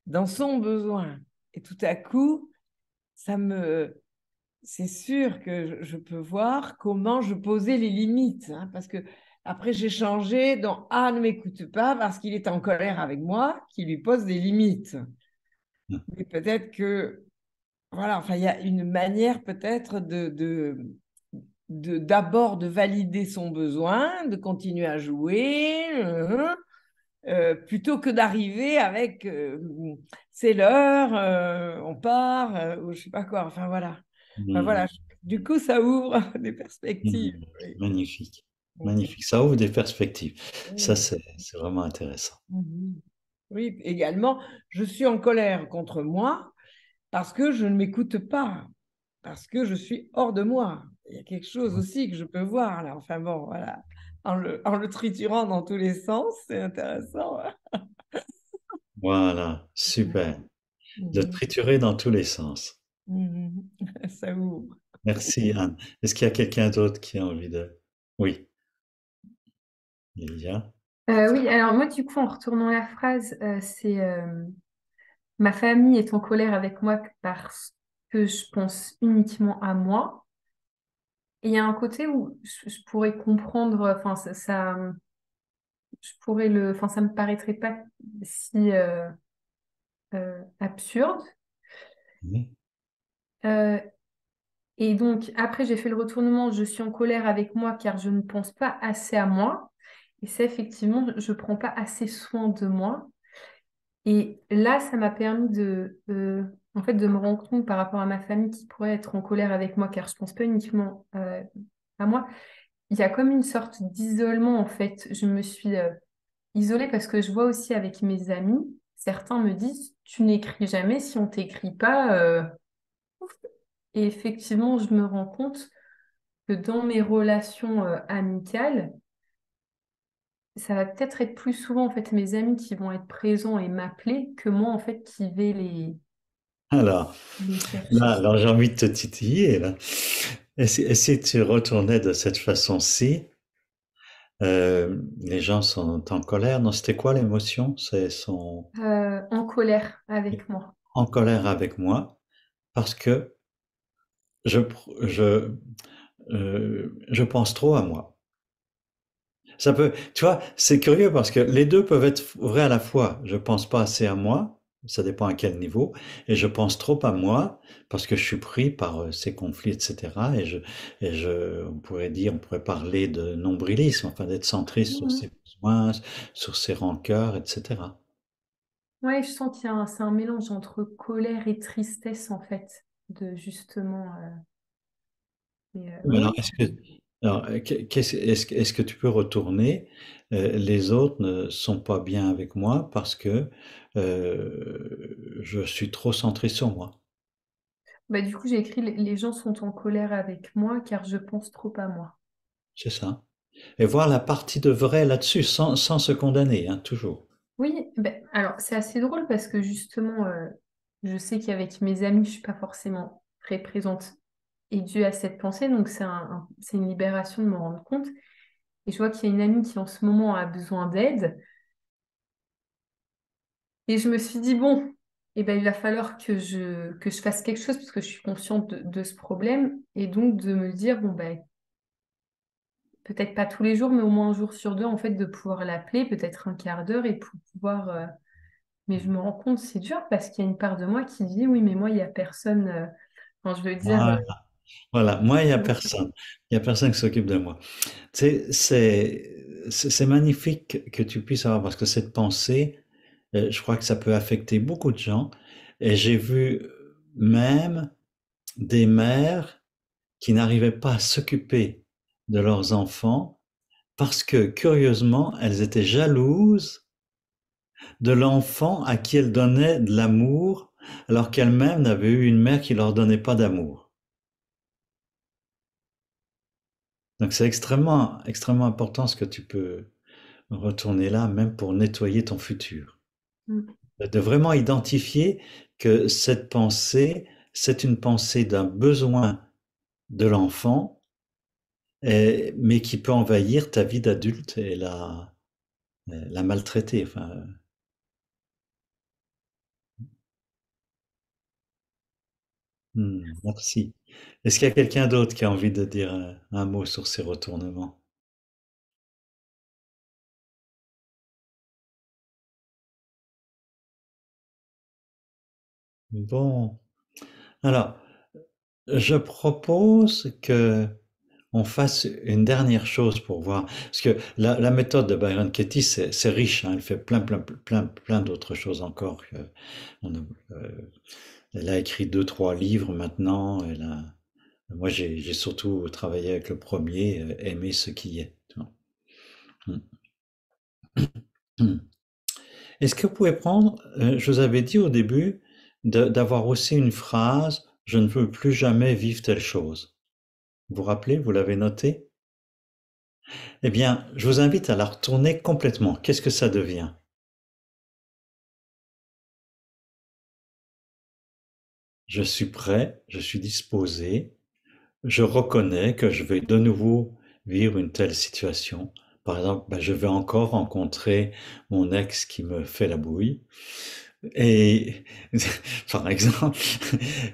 dans son besoin. Et tout à coup, ça me, c'est sûr que je peux voir comment je posais les limites, hein, parce que après j'ai changé dans ah ne m'écoute pas parce qu'il est en colère avec moi, qui lui pose des limites. Mais peut-être que voilà, enfin il y a une manière peut-être d'abord de valider son besoin, de continuer à jouer, plutôt que d'arriver avec c'est l'heure, on part, ou je sais pas quoi. Enfin voilà. Enfin, voilà. Du coup, ça ouvre des perspectives. Oui. Magnifique. Mhm. Magnifique. Ça ouvre des perspectives. Ça, Oui. c'est vraiment intéressant. Mhm. Oui, également, je suis en colère contre moi parce que je ne m'écoute pas, parce que je suis hors de moi. Il y a quelque chose aussi que je peux voir là. Enfin bon, voilà. En le triturant dans tous les sens, c'est intéressant. Voilà, super. De Mhm. triturer dans tous les sens. Mhm. Ça ouvre. Merci, Anne. Est-ce qu'il y a quelqu'un d'autre qui a envie de... Oui, Lilia. Oui, alors moi, du coup, en retournant la phrase, c'est ma famille est en colère avec moi parce que je pense uniquement à moi. Et il y a un côté où je pourrais comprendre, enfin, je pourrais enfin, ça me paraîtrait pas si absurde. Oui. Euh, et donc, après, j'ai fait le retournement, je suis en colère avec moi car je ne pense pas assez à moi. Et c'est effectivement, je ne prends pas assez soin de moi. Et là, ça m'a permis en fait, de me rendre compte par rapport à ma famille qui pourrait être en colère avec moi, car je pense pas uniquement à moi. Il y a comme une sorte d'isolement, en fait. Je me suis isolée parce que je vois aussi avec mes amis, certains me disent, tu n'écris jamais si on t'écrit pas. Et effectivement, je me rends compte que dans mes relations amicales, ça va peut-être être plus souvent en fait mes amis qui vont être présents et m'appeler que moi en fait qui vais Alors, les chercher. là, alors j'ai envie de te titiller, là. Et si tu retournais de cette façon-ci, les gens sont en colère. Non, c'était quoi l'émotion? C'est sont En colère avec moi. en colère avec moi parce que je, pr- je pense trop à moi. Ça peut, tu vois, c'est curieux parce que les deux peuvent être vrais à la fois. Je pense pas assez à moi, ça dépend à quel niveau, et je pense trop à moi parce que je suis pris par ces conflits, etc. On pourrait parler de nombrilisme, enfin d'être centré sur Mhm. ses besoins, sur ses rancœurs, etc. Ouais, je sens c'est un mélange entre colère et tristesse en fait, de justement. Mais Oui, alors, oui. est-ce que tu peux retourner? Les autres ne sont pas bien avec moi parce que je suis trop centré sur moi. Bah, du coup, j'ai écrit les gens sont en colère avec moi car je pense trop à moi. C'est ça. Et voir la partie de vrai là-dessus, sans se condamner, hein, toujours. Oui, ben, alors c'est assez drôle parce que justement, je sais qu'avec mes amis, je suis pas forcément très présente et due à cette pensée, donc c'est une libération de me rendre compte. Et je vois qu'il y a une amie qui en ce moment a besoin d'aide. Et je me suis dit, bon, eh ben, il va falloir que je fasse quelque chose parce que je suis consciente de ce problème. Et donc de me dire, bon, ben, peut-être pas tous les jours, mais au moins un jour sur deux, en fait, de pouvoir l'appeler, peut-être un quart d'heure et pour pouvoir. Mais je me rends compte, c'est dur parce qu'il y a une part de moi qui dit, oui, mais moi, il n'y a personne. Enfin, je veux dire, Voilà. Voilà. Moi, il y a ouais. personne. Il y a personne qui s'occupe de moi. C'est magnifique que tu puisses avoir, parce que cette pensée, je crois que ça peut affecter beaucoup de gens. Et j'ai vu même des mères qui n'arrivaient pas à s'occuper de leurs enfants parce que, curieusement, elles étaient jalouses de l'enfant à qui elles donnaient de l'amour, alors qu'elles-mêmes n'avaient eu une mère qui leur donnait pas d'amour. Donc c'est extrêmement, extrêmement important ce que tu peux retourner là, même pour nettoyer ton futur. Mm. De vraiment identifier que cette pensée, c'est une pensée d'un besoin de l'enfant, mais qui peut envahir ta vie d'adulte et la maltraiter. Enfin, Merci. Est-ce qu'il y a quelqu'un d'autre qui a envie de dire un mot sur ces retournements? Bon, alors, je propose que on fasse une dernière chose pour voir, parce que la méthode de Byron Katie, c'est riche, hein, elle fait plein d'autres choses encore. On a- euh, Elle a écrit deux, trois livres maintenant. Moi, j'ai surtout travaillé avec le premier, Aimer ce qui est. Tu vois. Hmm. Est-ce que vous pouvez prendre, je vous avais dit au début, d'avoir aussi une phrase, je ne veux plus jamais vivre telle chose. Vous vous rappelez, vous l'avez noté? Eh bien, je vous invite à la retourner complètement. Qu'est-ce que ça devient? Je suis prêt, je suis disposé, je reconnais que je vais de nouveau vivre une telle situation. Par exemple, ben, je vais encore rencontrer mon ex qui me fait la bouille. Et, par exemple,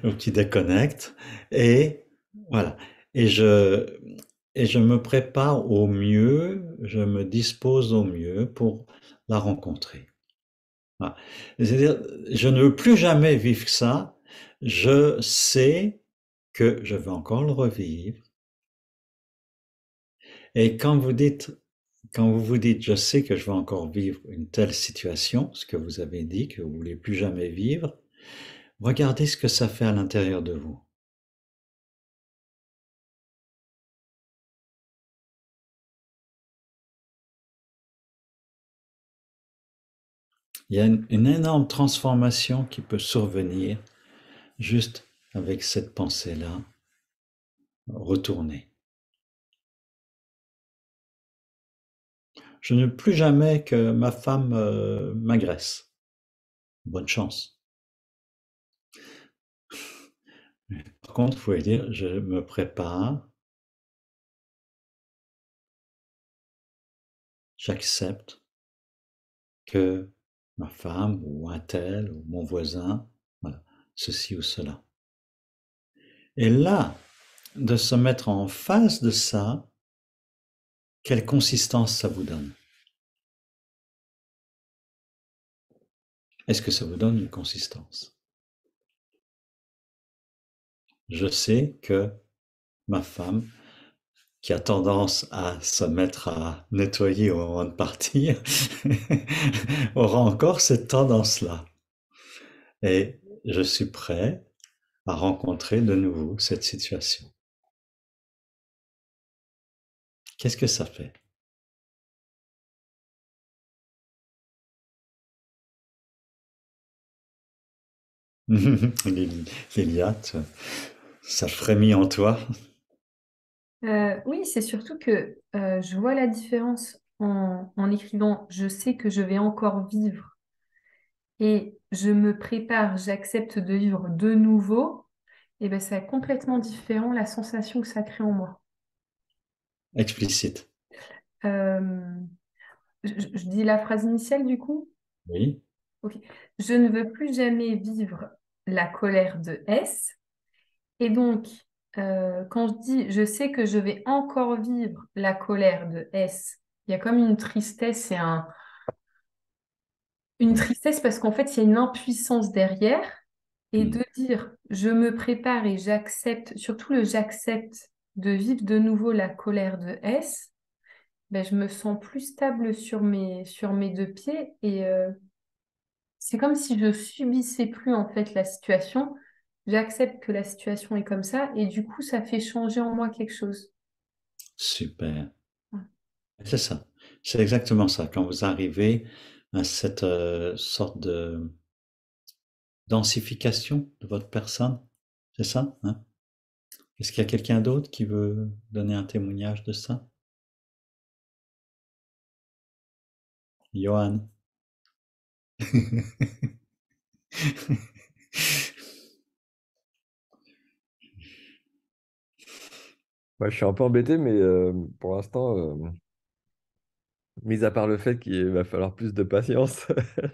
ou qui déconnecte. Et voilà. Et je, et je me prépare au mieux, je me dispose au mieux pour la rencontrer. Voilà. C'est-à-dire, je ne veux plus jamais vivre ça. Je sais que je vais encore le revivre. Et quand vous vous dites, je sais que je vais encore vivre une telle situation, ce que vous avez dit, que vous voulez plus jamais vivre, regardez ce que ça fait à l'intérieur de vous. Il y a une énorme transformation qui peut survenir juste avec cette pensée-là, retourner. Je ne veux plus jamais que ma femme m'agresse. Bonne chance. Par contre, vous pouvez dire, je me prépare, j'accepte que ma femme ou un tel ou mon voisin, voilà, ceci ou cela. Et là, de se mettre en face de ça, quelle consistance ça vous donne? Est-ce que ça vous donne une consistance? Je sais que ma femme, qui a tendance à se mettre à nettoyer au moment de partir, aura encore cette tendance-là. Et je suis prêt à rencontrer de nouveau cette situation. Qu'est-ce que ça fait? Lilia, ça frémit en toi. Oui, c'est surtout que je vois la différence en écrivant je sais que je vais encore vivre et je me prépare, j'accepte de vivre de nouveau. Et ben, c'est complètement différent la sensation que ça crée en moi. Explicite. Euh, je dis la phrase initiale du coup? Oui. Ok. Je ne veux plus jamais vivre la colère de S. Et donc, quand je dis je sais que je vais encore vivre la colère de S, il y a comme une tristesse et une tristesse parce qu'en fait, il y a une impuissance derrière. Et de dire je me prépare et j'accepte, surtout le j'accepte de vivre de nouveau la colère de S, ben, je me sens plus stable sur mes deux pieds et c'est comme si je subissais plus en fait la situation. J'accepte que la situation est comme ça et du coup, ça fait changer en moi quelque chose. Super. Ouais. C'est ça. C'est exactement ça. Quand vous arrivez à cette sorte de densification de votre personne, c'est ça, hein? Est-ce qu'il y a quelqu'un d'autre qui veut donner un témoignage de ça? Johan. Moi, je suis un peu embêté, mais pour l'instant, mis à part le fait qu'il va falloir plus de patience,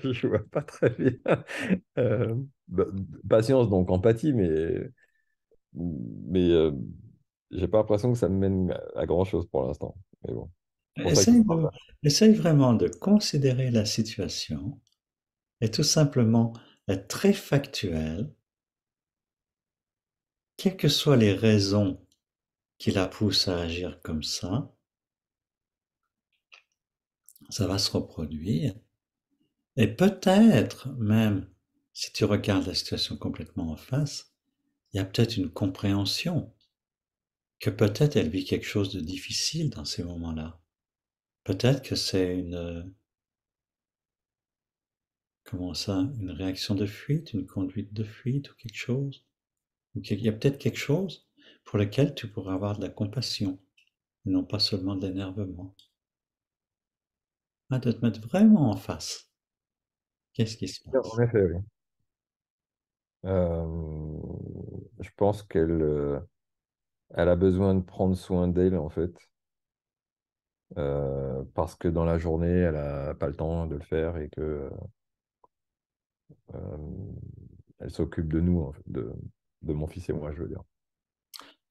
je vois pas très bien. Euh, bah, patience, donc empathie, mais mais j'ai pas l'impression que ça me mène à grand-chose pour l'instant. Mais bon, c'est pour ça qu'il Essaye faut de, essaye vraiment de considérer la situation et tout simplement être très factuel, quelles que soient les raisons qui la poussent à agir comme ça va se reproduire. Et peut-être même, si tu regardes la situation complètement en face, il y a peut-être une compréhension que peut-être elle vit quelque chose de difficile dans ces moments-là. Peut-être que c'est comment ça, une réaction de fuite, une conduite de fuite ou quelque chose. Ou qu'il y a peut-être quelque chose pour lequel tu pourrais avoir de la compassion, et non pas seulement de l'énervement. Ah, de te mettre vraiment en face. Qu'est-ce qui se en passe? effet, oui. Je pense elle a besoin de prendre soin d'elle, en fait, parce que dans la journée, elle n'a pas le temps de le faire et que euh, elle s'occupe de nous, en fait, de mon fils et moi, je veux dire.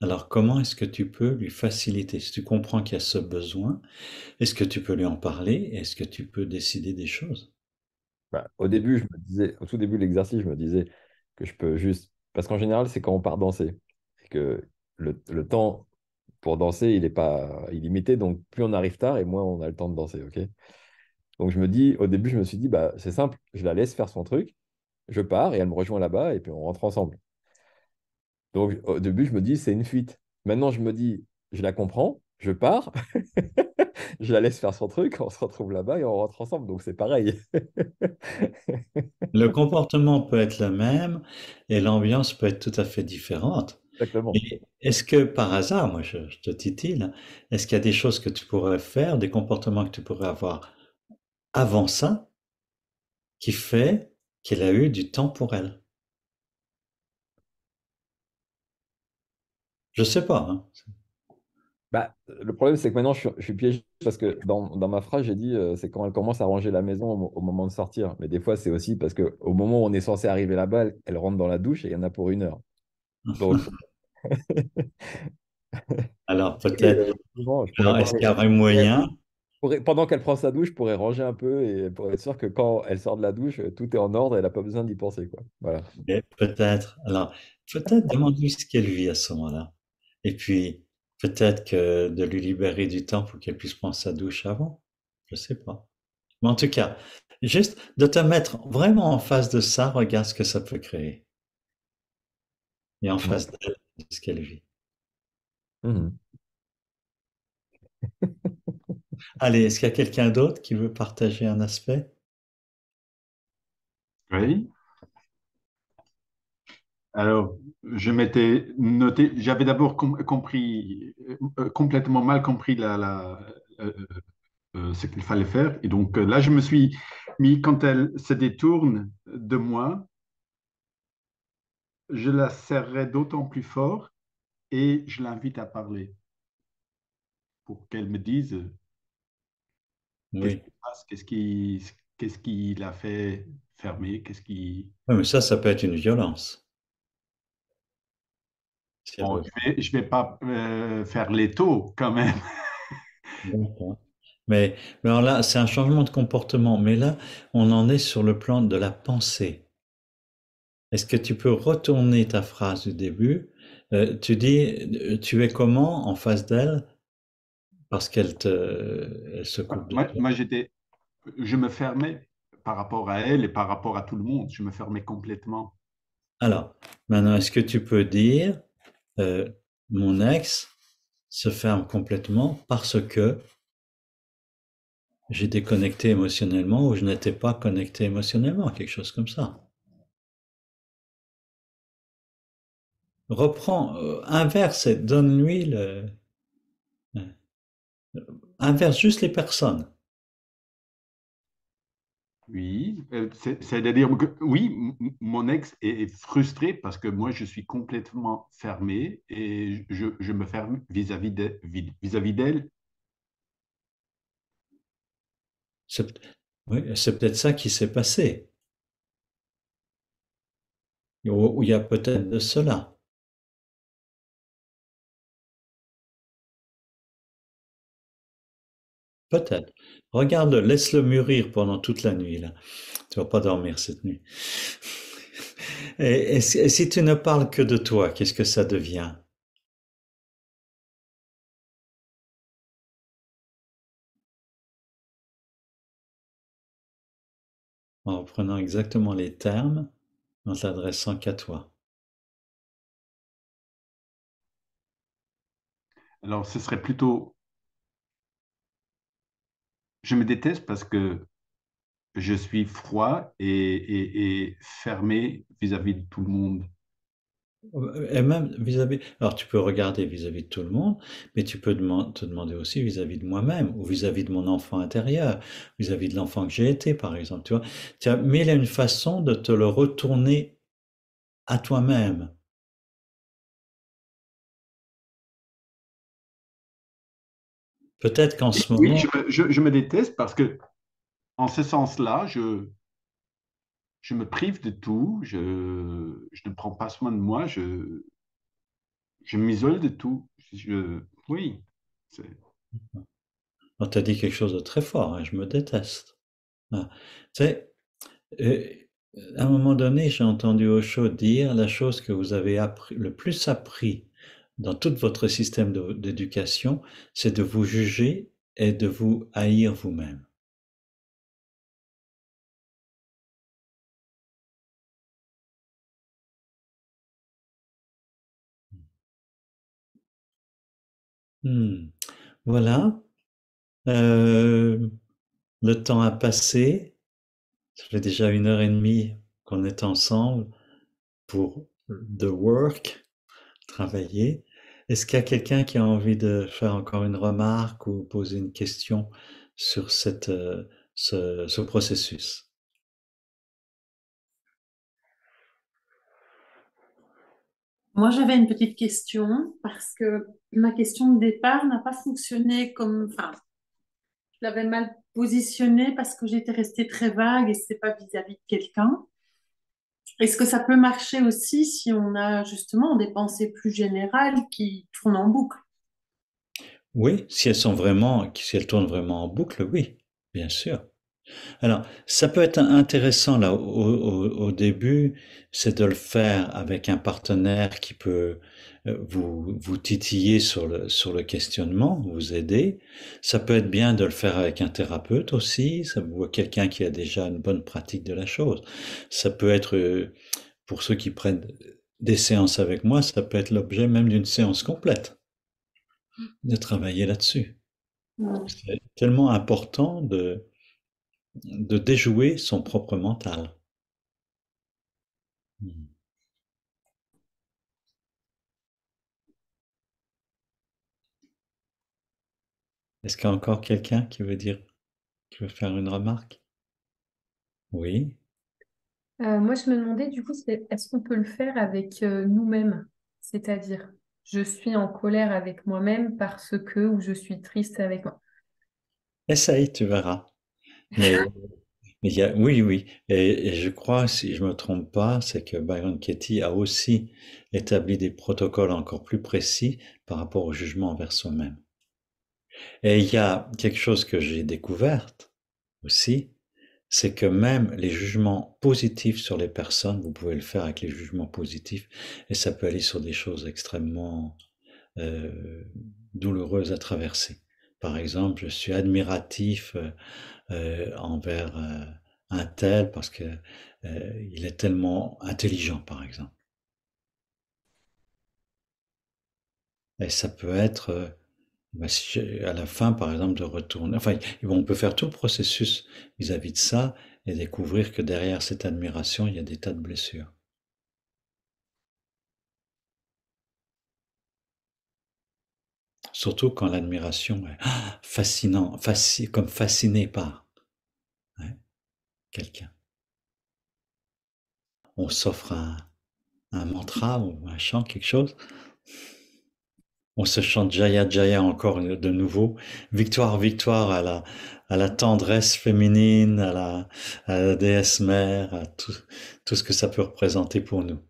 Alors, comment est-ce que tu peux lui faciliter? Si tu comprends qu'il y a ce besoin, est-ce que tu peux lui en parler? Est-ce que tu peux décider des choses? Bah, au début, je me disais, au tout début de l'exercice, je me disais que je peux juste. Parce qu'en général, c'est quand on part danser. Et que le temps pour danser, il est pas illimité. Donc, plus on arrive tard et moins on a le temps de danser. OK? Donc, au début, je me suis dit, bah, c'est simple, je la laisse faire son truc, je pars et elle me rejoint là-bas et puis on rentre ensemble. Donc, au début, je me dis, c'est une fuite. Maintenant, je me dis, je la comprends, je pars, je la laisse faire son truc, on se retrouve là-bas et on rentre ensemble. Donc, c'est pareil. Le comportement peut être le même et l'ambiance peut être tout à fait différente. Exactement. Et est-ce que par hasard, moi je te titille, hein, est-ce qu'il y a des choses que tu pourrais faire, des comportements que tu pourrais avoir avant ça, qui fait qu'elle a eu du temps pour elle? Je sais pas, hein. Bah, le problème, c'est que maintenant, je suis piégé parce que dans ma phrase, j'ai dit c'est quand elle commence à ranger la maison au moment de sortir. Mais des fois, c'est aussi parce qu'au moment où on est censé arriver là-bas, elle rentre dans la douche et il y en a pour 1 heure. Donc, Alors oui, peut-être, souvent, je pourrais alors est-ce voir. qu'il y aurait moyen, Pendant qu'elle prend sa douche, je pourrais ranger un peu et pour être sûr que quand elle sort de la douche, tout est en ordre et elle n'a pas besoin d'y penser, quoi. Voilà. mais peut-être, alors peut-être demande-lui ce qu'elle vit à ce moment-là. Et puis peut-être que de lui libérer du temps pour qu'elle puisse prendre sa douche avant. Je sais pas. Mais en tout cas, juste de te mettre vraiment en face de ça, regarde ce que ça peut créer. Et en Ouais. face d'elle, de ce qu'elle vit. Mhm. Allez, est-ce qu'il y a quelqu'un d'autre qui veut partager un aspect? Oui. Alors, je m'étais noté, j'avais d'abord compris, complètement mal compris euh, ce qu'il fallait faire. Et donc là, je me suis mis, quand elle se détourne de moi, je la serrerai d'autant plus fort et je l'invite à parler pour qu'elle me dise qu'est-ce Oui. qui se passe, qu'est-ce qui l'a fait fermer, qu'est-ce qui... Oui, mais ça peut être une violence. Si elle Bon, veut. je vais pas faire l'étau quand même. D'accord. Mais alors là, c'est un changement de comportement. Mais là, on en est sur le plan de la pensée. Est-ce que tu peux retourner ta phrase du début? Tu dis, tu es comment en face d'elle parce elle se coupe de toi? Moi, je me fermais par rapport à elle et par rapport à tout le monde. Je me fermais complètement. Alors, maintenant, est-ce que tu peux dire, euh, mon ex se ferme complètement parce que j'ai déconnecté émotionnellement ou je n'étais pas connecté émotionnellement, quelque chose comme ça. Reprends, inverse et donne-lui inverse juste les personnes. Oui, c'est-à-dire que oui, mon ex est frustré parce que moi, je suis complètement fermé et je me ferme vis-à-vis d'elle. C'est, oui, c'est peut-être ça qui s'est passé. Ou il y a peut-être de cela. Peut-être. Regarde-le, laisse-le mûrir pendant toute la nuit, là. Tu vas pas dormir cette nuit. Et si tu ne parles que de toi, qu'est-ce que ça devient? En reprenant exactement les termes, en s'adressant qu'à toi. Alors, ce serait plutôt, je me déteste parce que je suis froid et fermé vis-à-vis de tout le monde. Et même vis-à-vis, alors tu peux regarder vis-à-vis de tout le monde, mais tu peux te demander aussi vis-à-vis de moi-même, ou vis-à-vis de mon enfant intérieur, vis-à-vis de l'enfant que j'ai été, par exemple, tu vois. Tu as mille et une façons de te le retourner à toi-même. Peut-être qu'en ce Oui, moment, je me déteste parce que, en ce sens-là, je me prive de tout, je ne prends pas soin de moi, je m'isole de tout. Oui, c'est- on t'a dit quelque chose de très fort, hein, je me déteste. Ah. Tu sais, euh, à un moment donné, j'ai entendu Osho dire la chose que vous avez appris, le plus appris dans tout votre système d'éducation, c'est de vous juger et de vous haïr vous-même. Hmm. Voilà. Euh, le temps a passé. Ça fait déjà 1 heure et demie qu'on est ensemble pour the work, travailler. Est-ce qu'il y a quelqu'un qui a envie de faire encore une remarque ou poser une question sur ce processus? Moi, j'avais une petite question parce que ma question de départ n'a pas fonctionné comme, enfin, je l'avais mal positionnée parce que j'étais restée très vague et c'est pas vis-à-vis de quelqu'un. Est-ce que ça peut marcher aussi si on a justement des pensées plus générales qui tournent en boucle? Oui, si elles tournent vraiment en boucle, oui, bien sûr. Alors, ça peut être intéressant là au début, c'est de le faire avec un partenaire qui peut vous titiller sur le questionnement, vous aider. Ça peut être bien de le faire avec un thérapeute aussi, ou quelqu'un qui a déjà une bonne pratique de la chose. Ça peut être, pour ceux qui prennent des séances avec moi, ça peut être l'objet même d'une séance complète, de travailler là-dessus. Mm. C'est tellement important de déjouer son propre mental. Hmm. Est-ce qu'il y a encore quelqu'un qui veut faire une remarque? Oui. Moi, je me demandais du coup, est-ce qu'on peut le faire avec nous-mêmes? C'est-à-dire, je suis en colère avec moi-même parce que, ou je suis triste avec moi. Essaye, tu verras. Mais, oui, oui. Et je crois, si je me trompe pas, c'est que Byron Katie a aussi établi des protocoles encore plus précis par rapport au jugement envers soi-même. Et il y a quelque chose que j'ai découvert aussi, c'est que même les jugements positifs sur les personnes, vous pouvez le faire avec les jugements positifs, et ça peut aller sur des choses extrêmement euh, douloureuses à traverser. Par exemple, je suis admiratif envers un tel parce que il est tellement intelligent, par exemple. Et ça peut être à la fin, par exemple, de retourner. Enfin, on peut faire tout le processus vis-à-vis de ça et découvrir que derrière cette admiration, il y a des tas de blessures. Surtout quand l'admiration est fascinant, comme fasciné par ouais, quelqu'un. On s'offre un mantra ou un chant, quelque chose. On se chante Jaya Jaya encore de nouveau. Victoire, victoire à la tendresse féminine, à la déesse mère, à tout ce que ça peut représenter pour nous.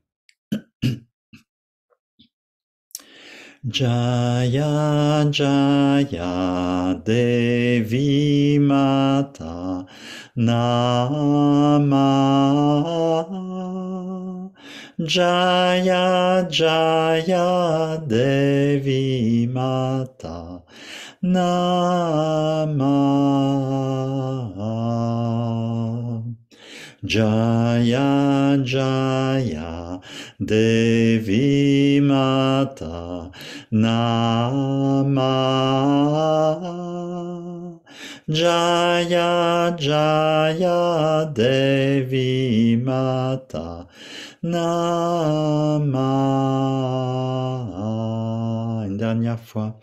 Jaya Jaya Devi Mata Namah. Jaya Jaya Devi Mata Namah. Jaya Jaya Devi Mata Namah. Jaya Jaya Devi Mata Namah. Une dernière fois.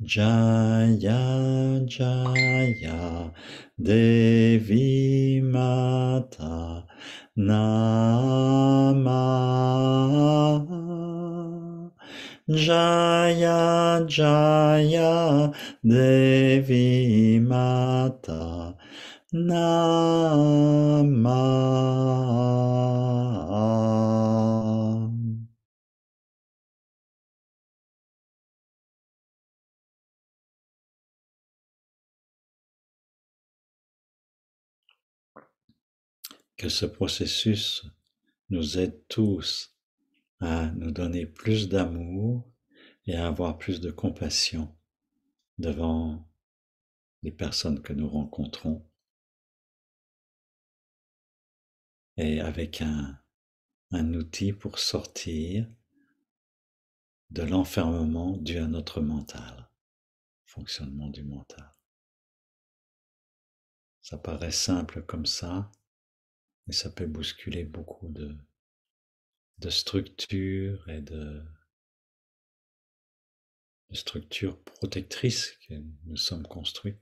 Jaya Jaya Devi Mata Namah. Jaya Jaya Devi Mata Namah. Que ce processus nous aide tous à nous donner plus d'amour et à avoir plus de compassion devant les personnes que nous rencontrons, et avec un outil pour sortir de l'enfermement dû à notre mental, fonctionnement du mental. Ça paraît simple comme ça, mais ça peut bousculer beaucoup de structures et de structures protectrices que nous sommes construits.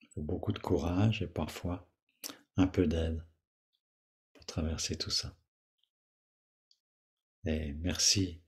Il faut beaucoup de courage et parfois un peu d'aide pour traverser tout ça. Et merci